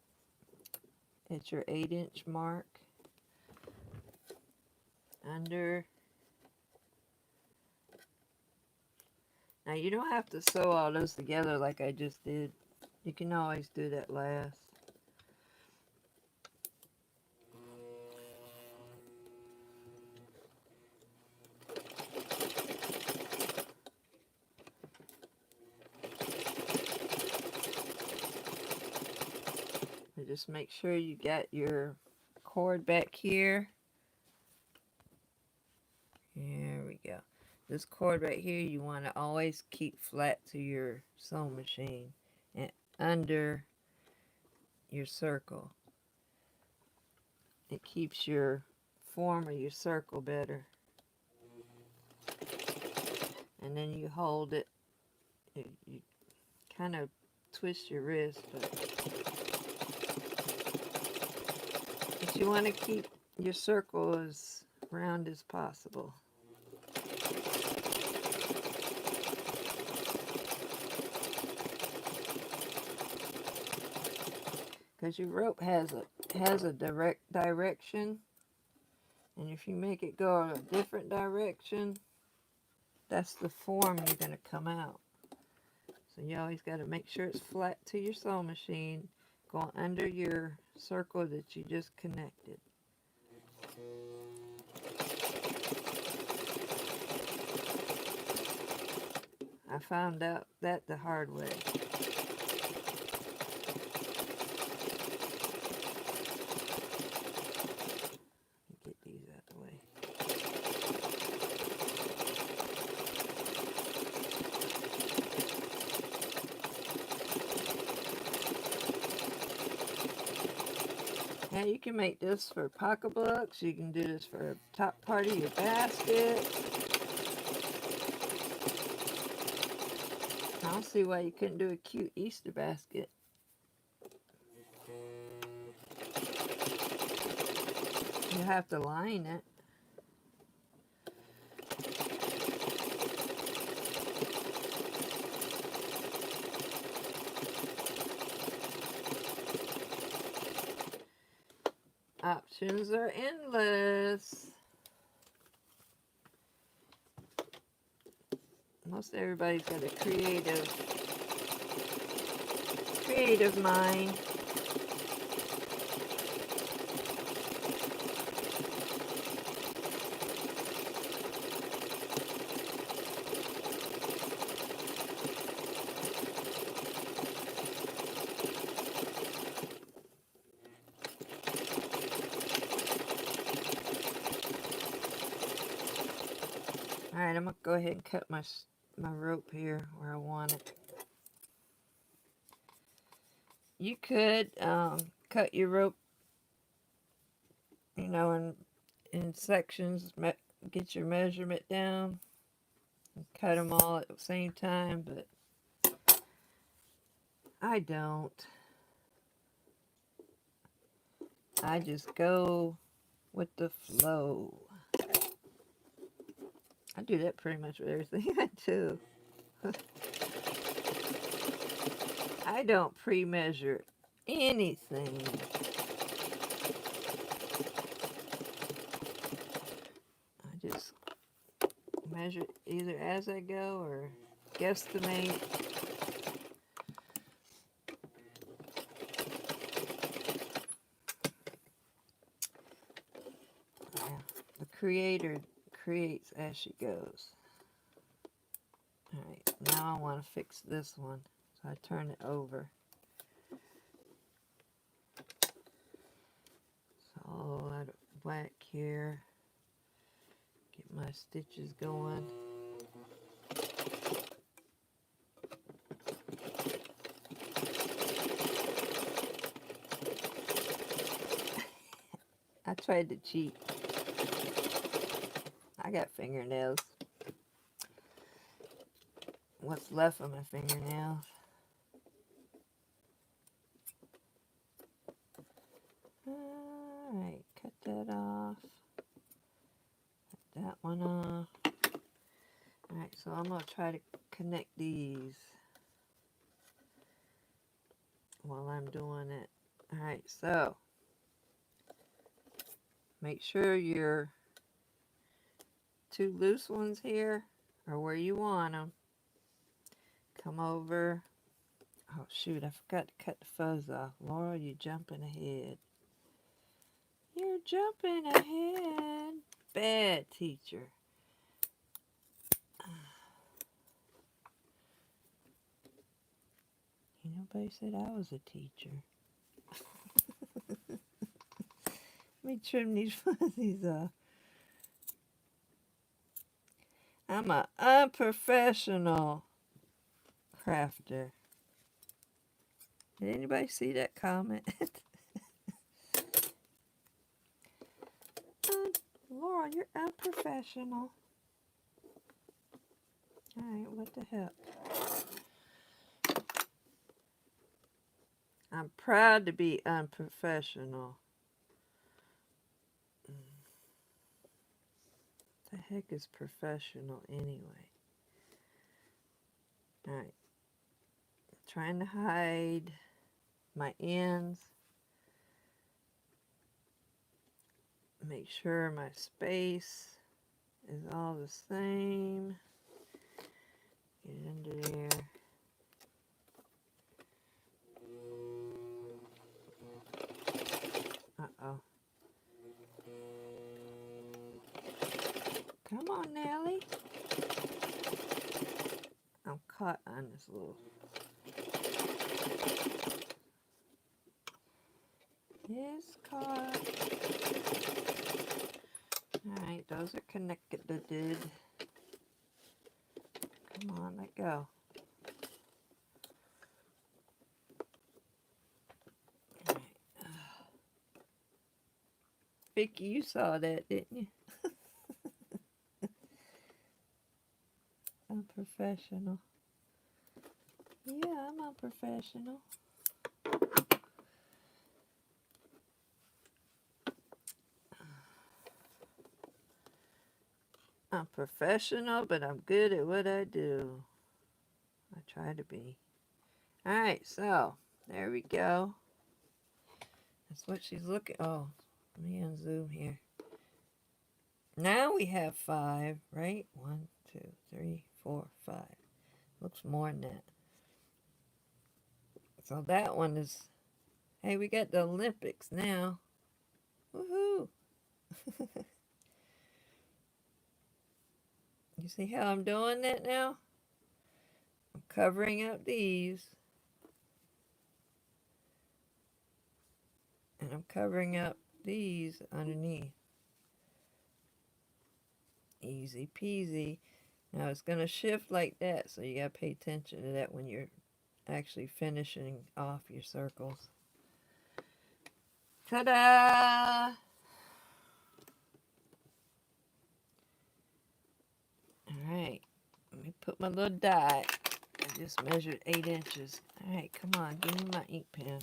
S1: at your 8-inch mark. Under. Now you don't have to sew all those together like I just did. You can always do that last. And just make sure you got your cord back here. There we go. This cord right here you want to always keep flat to your sewing machine and under your circle. It keeps your form of your circle better. And then you hold it. You kind of twist your wrist, but you want to keep your circle as round as possible. Because your rope has a direct direction, and if you make it go a different direction, that's the form you're going to come out. So you always got to make sure it's flat to your sewing machine, going under your circle that you just connected. I found out that the hard way. Get these out of the way. Now you can make this for pocketbooks. You can do this for the top part of your basket. I don't see why you couldn't do a cute Easter basket. have to line it. Options are endless. Most everybody's got a creative mind. Alright, I'm going to go ahead and cut my rope here where I want it. You could cut your rope, you know, in sections, get your measurement down, and cut them all at the same time, but I don't. I just go with the flow. I do that pretty much with everything I do. I don't pre-measure anything. I just measure either as I go or guesstimate. The creator creates as she goes. Alright, now I want to fix this one. So I turn it over. So all out of whack here. Get my stitches going. I tried to cheat. I got fingernails. What's left of my fingernails. Alright, cut that off. Cut that one off. Alright, so I'm going to try to connect these while I'm doing it. Alright, so make sure your two loose ones here are where you want them. Come over. Oh shoot, I forgot to cut the fuzz off. Laura, you're jumping ahead. You're jumping ahead. Bad teacher. Nobody said I was a teacher. Let me trim these fuzzies off. I'm an unprofessional crafter. Did anybody see that comment? Laura, you're unprofessional. Alright, what the heck? I'm proud to be unprofessional. The heck is professional anyway? Alright. Trying to hide my ends. Make sure my space is all the same. Get it under there. Uh-oh. Come on, Nellie. I'm caught on this little... It's caught. Alright, those are connected. Come on, let go. Alright. Vicky, you saw that, didn't you? Unprofessional. Yeah, I'm unprofessional. I'm professional, but I'm good at what I do. I try to be. Alright, so there we go. That's what she's looking. Oh, let me unzoom here. Now we have 5, right? 1, 2, 3, 4, 5. Looks more than that. So that one is. Hey, we got the Olympics now. Woohoo! You see how I'm doing that now? I'm covering up these. And I'm covering up these underneath. Easy peasy. Now it's going to shift like that, so you got to pay attention to that when you're actually finishing off your circles. Ta-da! Alright, let me put my little die. I just measured 8 inches. Alright, come on, give me my ink pen.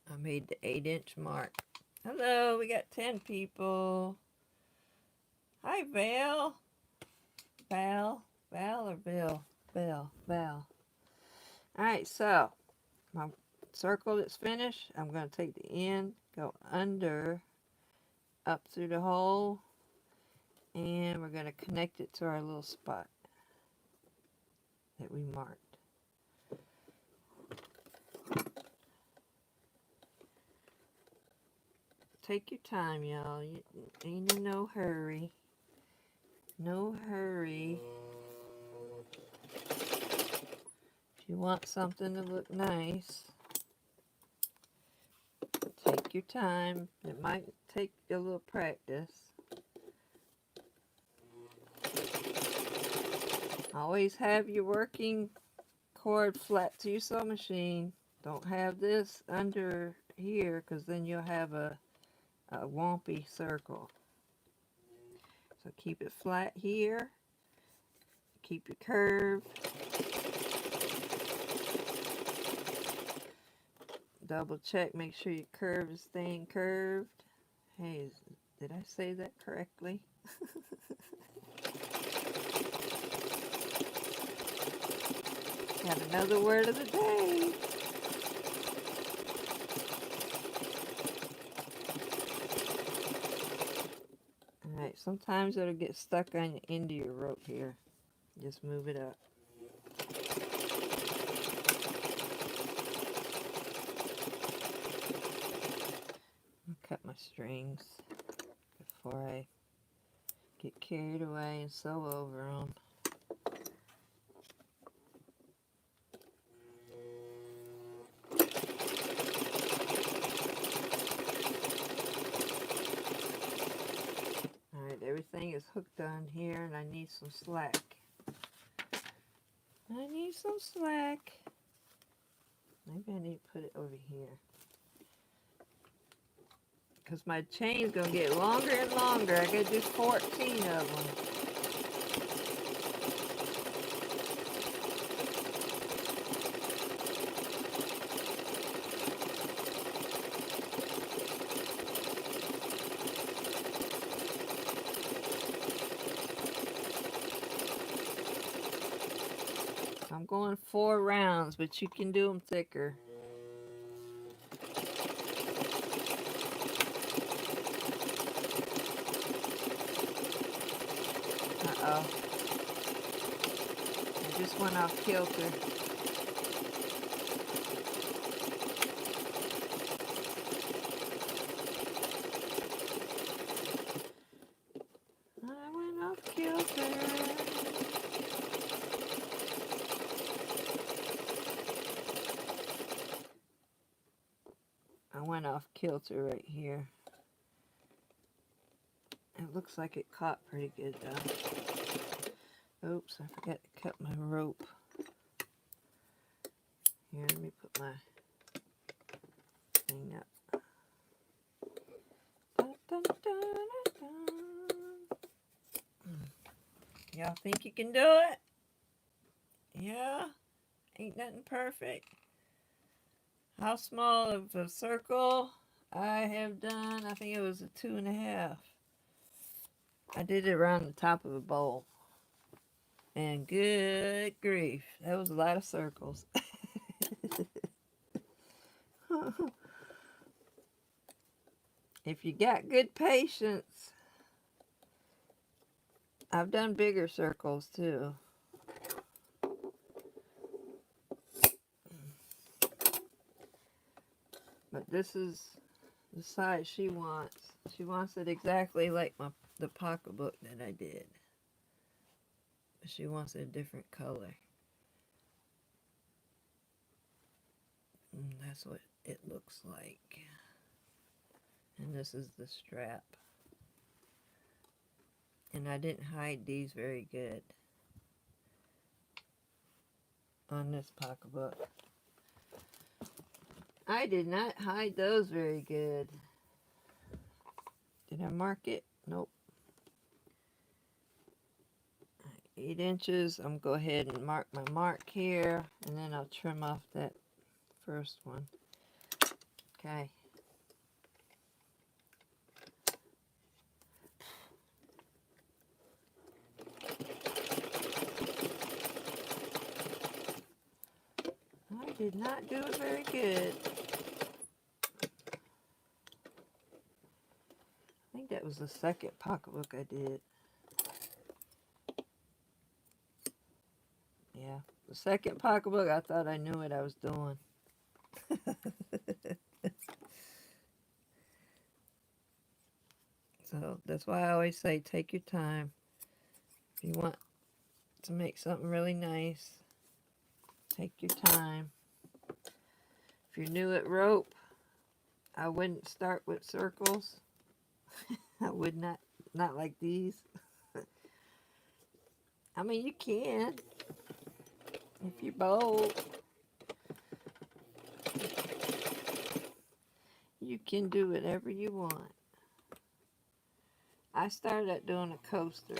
S1: I made the 8-inch mark. Hello, we got 10 people. Hi, Val. Val or Bill? Val. Alright, so my circle that's finished, I'm going to take the end, go under, up through the hole, and we're going to connect it to our little spot that we marked. Take your time, y'all. You ain't in no hurry. No hurry. If you want something to look nice, take your time. It might take a little practice. Always have your working cord flat to your sewing machine. Don't have this under here, because then you'll have a wompy circle. So keep it flat here. Keep your curve. Double check, make sure your curve is staying curved. Hey, did I say that correctly? Got another word of the day. Alright, sometimes it'll get stuck on the end of your rope here. Just move it up. I'll cut my strings before I get carried away and sew over them. Everything is hooked on here, and I need some slack. I need some slack. Maybe I need to put it over here, because my chain's going to get longer and longer. I got to do 14 of them. I'm going 4 rounds, but you can do them thicker. Uh-oh. I just went off kilter. I went off kilter. I went off kilter right here. It looks like it caught pretty good though. Oops, I forgot to cut my rope. Here, let me put my thing up. Dun, dun, dun, dun, dun. Y'all think you can do it? Yeah? Ain't nothing perfect. How small of a circle I have done, I think it was a 2.5. I did it around the top of a bowl. And good grief, that was a lot of circles. If you got good patience, I've done bigger circles too. But this is the size she wants. She wants it exactly like the pocketbook that I did. But she wants a different color. And that's what it looks like. And this is the strap. And I didn't hide these very good on this pocketbook. I did not hide those very good. Did I mark it? Nope. 8 inches. I'm going to go ahead and mark my mark here, and then I'll trim off that first one. Okay. I did not do it very good. I think that was the second pocketbook I did. Yeah, the second pocketbook, I thought I knew what I was doing. So that's why I always say take your time. If you want to make something really nice, take your time. If you're new at rope, I wouldn't start with circles. I would not like these. I mean, you can if you're bold. You can do whatever you want. I started out doing a coaster.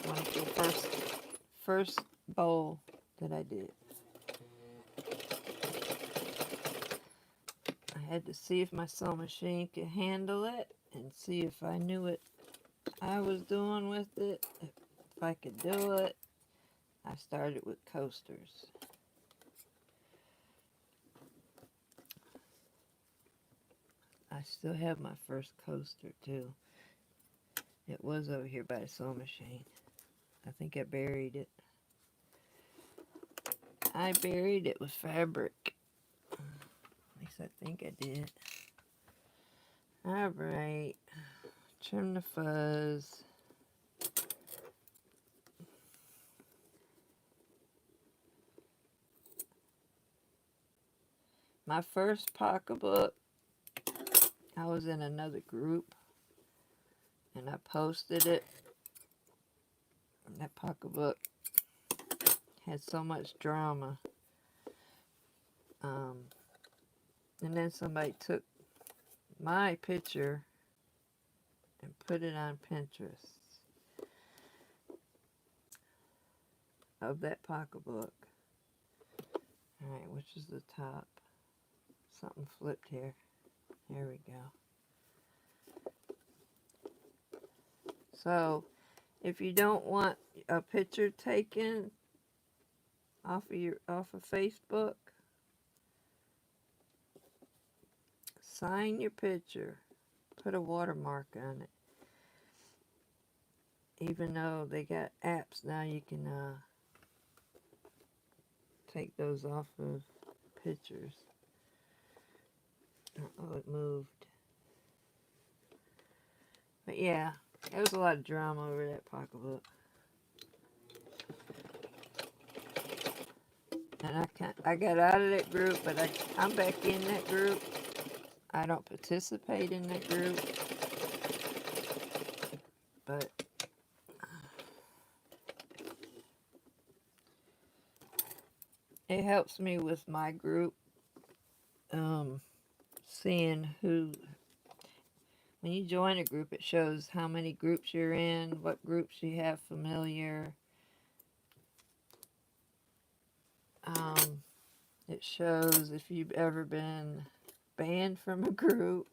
S1: One of the first bowl that I did. I had to see if my sewing machine could handle it and see if I knew what I was doing with it. If I could do it. I started with coasters. I still have my first coaster too. It was over here by the sewing machine. I think I buried it. I buried it with fabric. At least I think I did. Alright. Trim the fuzz. My first pocketbook, I was in another group and I posted it. And that pocketbook had so much drama. And then somebody took my picture and put it on Pinterest of that pocketbook. Alright, which is the top? Something flipped here. There we go. So, if you don't want a picture taken off of Facebook, sign your picture. Put a watermark on it. Even though they got apps now, you can take those off of pictures. Oh, it moved. But yeah, there was a lot of drama over that pocketbook. And I got out of that group, but I'm back in that group. I don't participate in that group. But it helps me with my group. Seeing who, when you join a group, it shows how many groups you're in, what groups you have familiar. It shows if you've ever been banned from a group.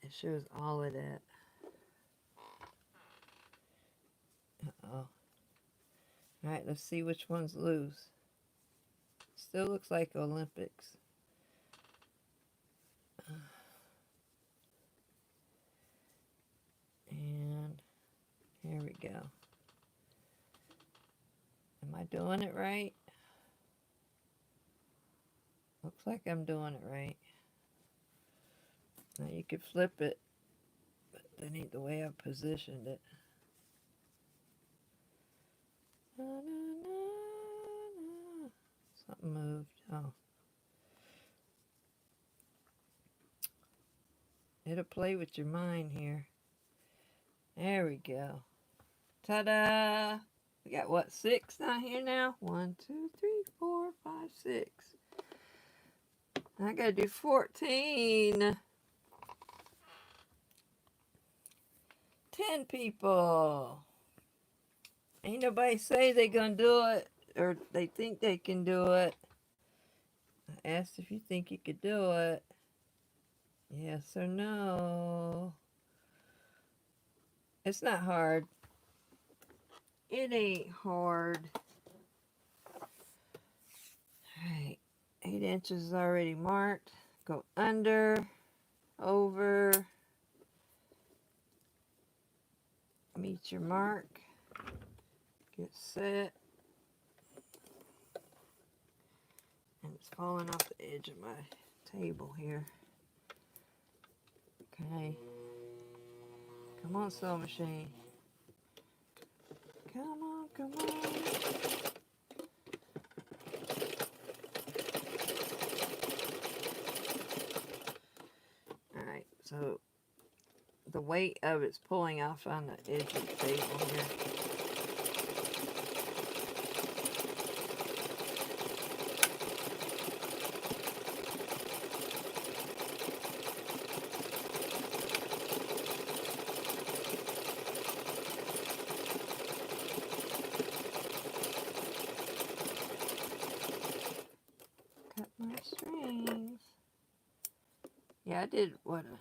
S1: It shows all of that. Uh-oh. Alright, let's see which one's loose. Still looks like Olympics. And here we go. Am I doing it right? Looks like I'm doing it right. Now you could flip it, but that ain't the way I positioned it. Na, na, na, na. Something moved. Oh. It'll play with your mind here. There we go. Ta-da! We got what, 6 down here now? 1, 2, 3, 4, 5, 6. I gotta do 14. 10 people. Ain't nobody say they gonna do it or they think they can do it. I asked if you think you could do it. Yes or no. It's not hard. It ain't hard. Alright. 8 inches is already marked. Go under, over, meet your mark, get set, and it's falling off the edge of my table here. Okay. Come on, sewing machine. Come on, come on. Alright, so the weight of it's pulling off on the edge of the table here. Cut my strings. Yeah, I did what, a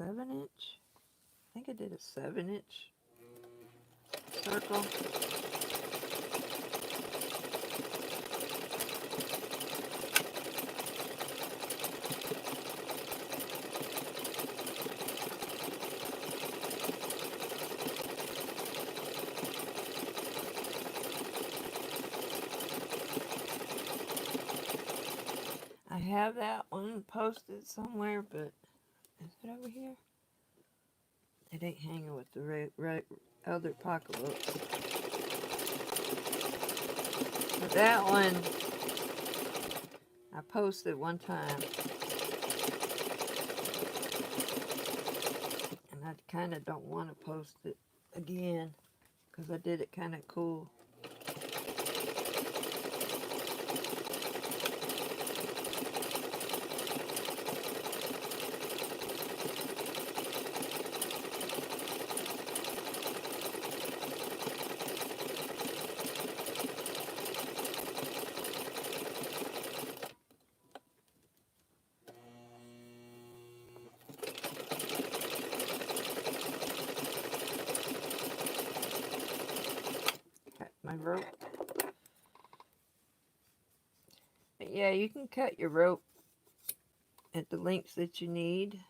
S1: 7-inch? I think I did a 7-inch circle. I have that one posted somewhere, but is it over here? It ain't hanging with the other pocketbooks. But that one, I posted one time. And I kind of don't want to post it again, because I did it kind of cool. My rope. But yeah, you can cut your rope at the lengths that you need.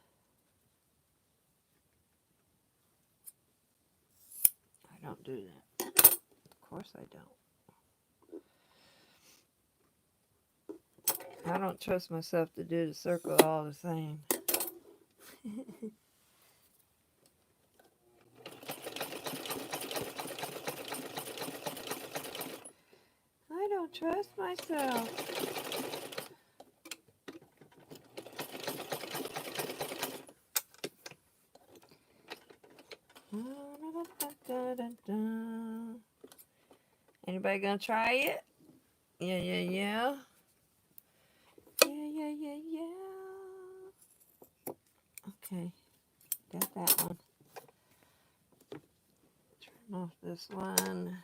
S1: I don't do that. Of course I don't. I don't trust myself to do the circle all the same. I don't trust myself. Anybody gonna try it? Yeah, yeah, yeah. Yeah, yeah, yeah, yeah. Okay, got that one. Turn off this one.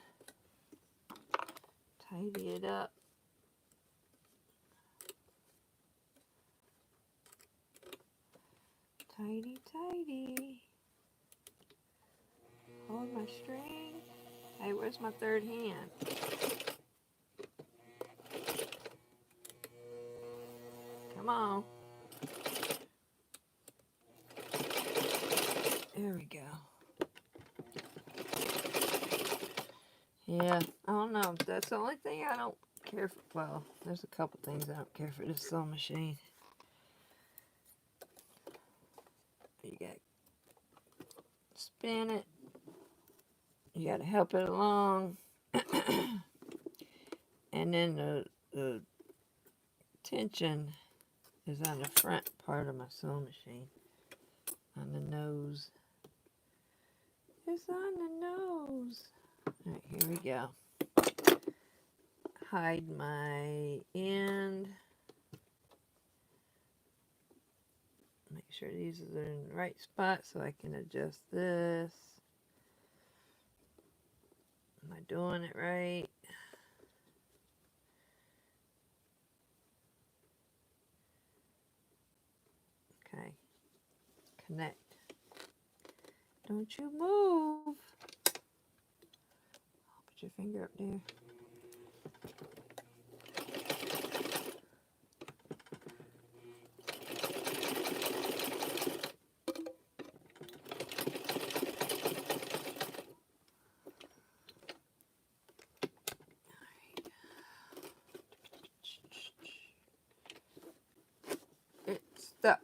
S1: Tidy it up. Righty tighty. Hold my string. Hey, where's my third hand? Come on. There we go. Yeah, I don't know. That's the only thing I don't care for. Well, there's a couple things I don't care for this sewing machine. You got to spin it. You got to help it along. And then the tension is on the front part of my sewing machine. On the nose. It's on the nose. Alright, here we go. Hide my end. Make sure these are in the right spot so I can adjust this. Am I doing it right? Okay. Connect. Don't you move. Put your finger up there. It's stuck.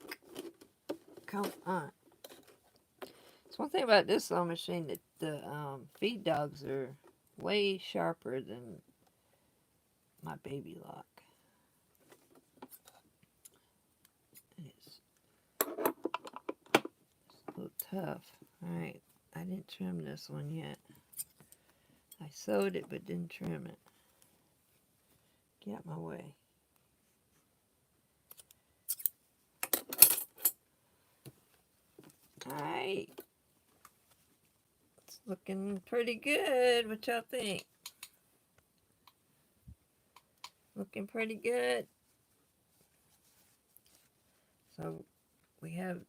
S1: Come on. It's one thing about this sewing machine that the feed dogs are way sharper than my baby lock. It's a little tough. Alright, I didn't trim this one yet. I sewed it but didn't trim it. Get out my way. Alright. It's looking pretty good. What y'all think? Looking pretty good. So we have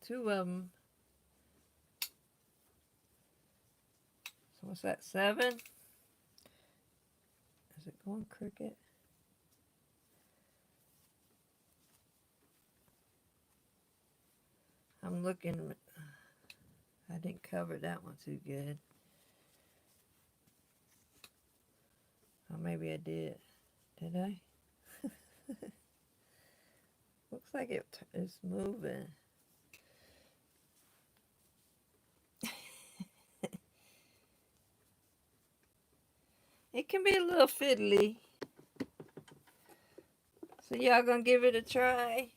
S1: two of them. So what's that, 7? Is it going crooked? I'm looking. I didn't cover that one too good. Or maybe I did. Did I? Looks like it's moving. It can be a little fiddly. So y'all gonna give it a try?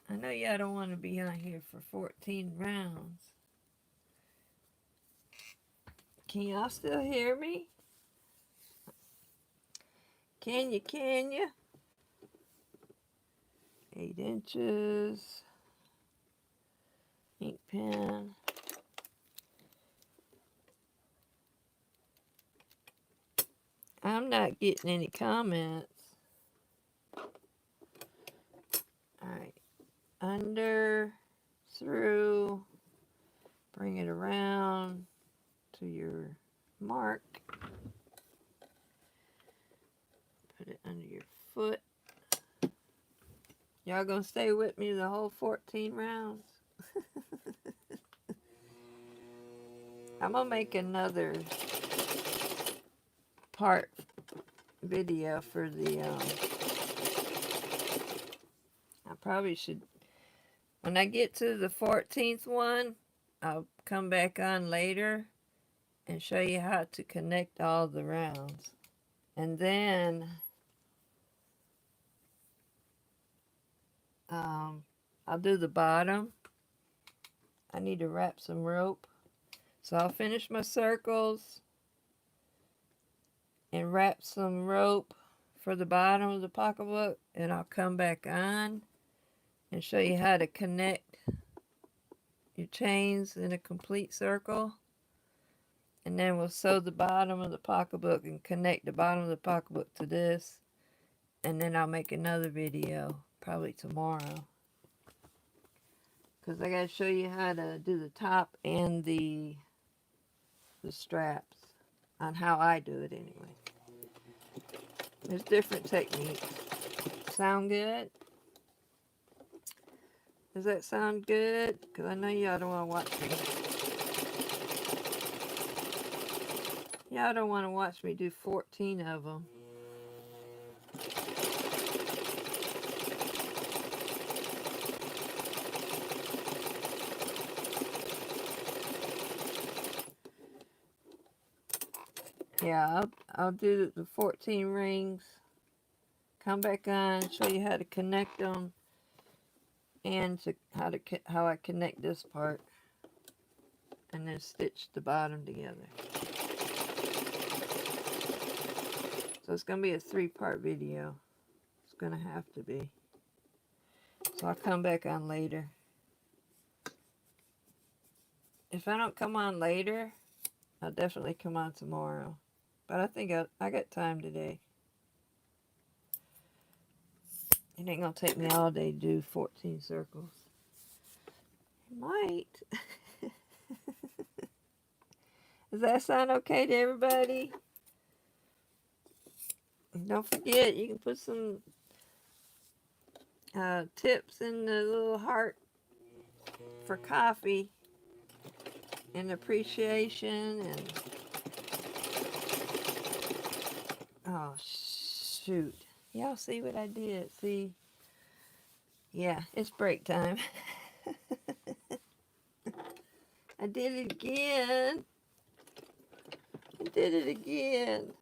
S1: I know y'all don't want to be on here for 14 rounds. Can y'all still hear me? Can you? 8 inches. Ink pen. I'm not getting any comments. Alright. Under, through, bring it around to your mark. Put it under your foot. Y'all gonna stay with me the whole 14 rounds? I'm gonna make another part video for the I probably should, when I get to the 14th one, I'll come back on later and show you how to connect all the rounds. And then I'll do the bottom. I need to wrap some rope. So I'll finish my circles and wrap some rope for the bottom of the pocketbook, and I'll come back on and show you how to connect your chains in a complete circle. And then we'll sew the bottom of the pocketbook and connect the bottom of the pocketbook to this. And then I'll make another video probably tomorrow. Because I got to show you how to do the top and the straps on how I do it anyway. There's different techniques. Sound good? Does that sound good? Because I know y'all don't want to watch me. Y'all don't want to watch me do 14 of them. Yeah, I'll do the 14 rings. Come back on, show you how to connect them, and how I connect this part, and then stitch the bottom together. So it's gonna be a 3-part video. It's gonna have to be. So I'll come back on later. If I don't come on later, I'll definitely come on tomorrow. But I think I got time today. It ain't gonna take me all day to do 14 circles. It might. Does that sound okay to everybody? And don't forget, you can put some tips in the little heart for coffee and appreciation. And oh shoot, y'all see what I did? See, yeah, it's break time. I did it again. I did it again.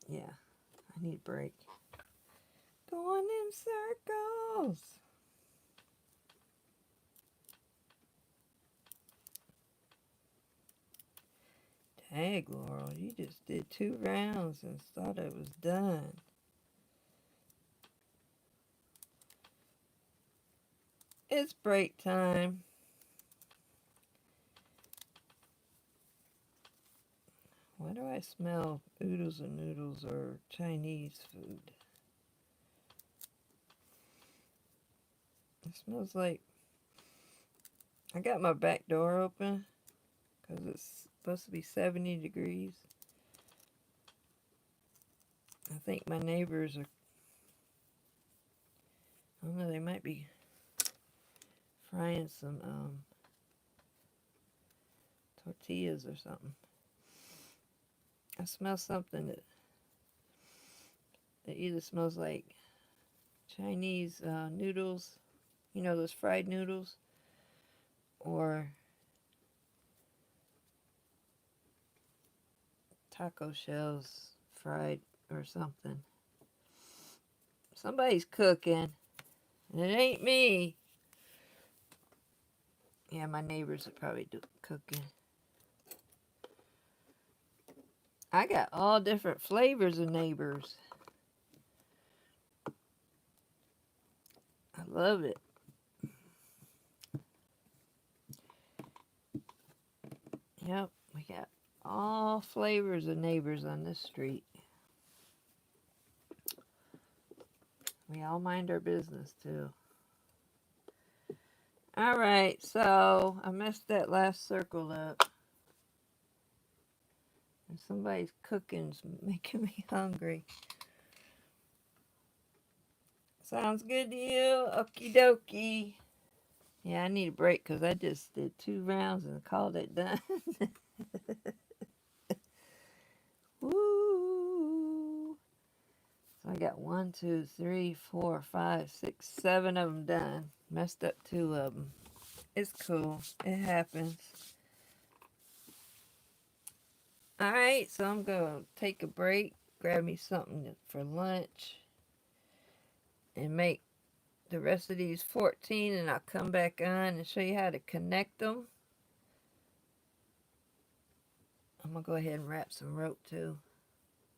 S1: Yeah, I need a break. Going in circles. Dang, Laurel, you just did 2 rounds and thought it was done. It's break time. Why do I smell oodles and noodles or Chinese food? It smells like... I got my back door open because it's supposed to be 70 degrees. I think my neighbors are... I don't know, they might be frying some tortillas or something. I smell something that either smells like Chinese noodles, you know, those fried noodles, or taco shells fried or something. Somebody's cooking, and it ain't me. Yeah, my neighbors are probably cooking. I got all different flavors of neighbors. I love it. Yep, we got all flavors of neighbors on this street. We all mind our business, too. Alright, so I messed that last circle up. And somebody's cooking's making me hungry. Sounds good to you? Okie dokie. Yeah, I need a break because I just did 2 rounds and called it done. Woo! So I got 1, 2, 3, 4, 5, 6, 7 of them done. Messed up 2 of them. It's cool. It happens. Alright, so I'm going to take a break, grab me something for lunch, and make the rest of these 14, and I'll come back on and show you how to connect them. I'm going to go ahead and wrap some rope too.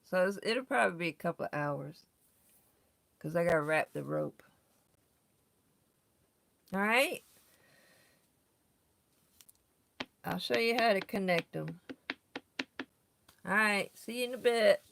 S1: So it'll probably be a couple of hours because I got to wrap the rope. Alright? I'll show you how to connect them. Alright, see you in a bit.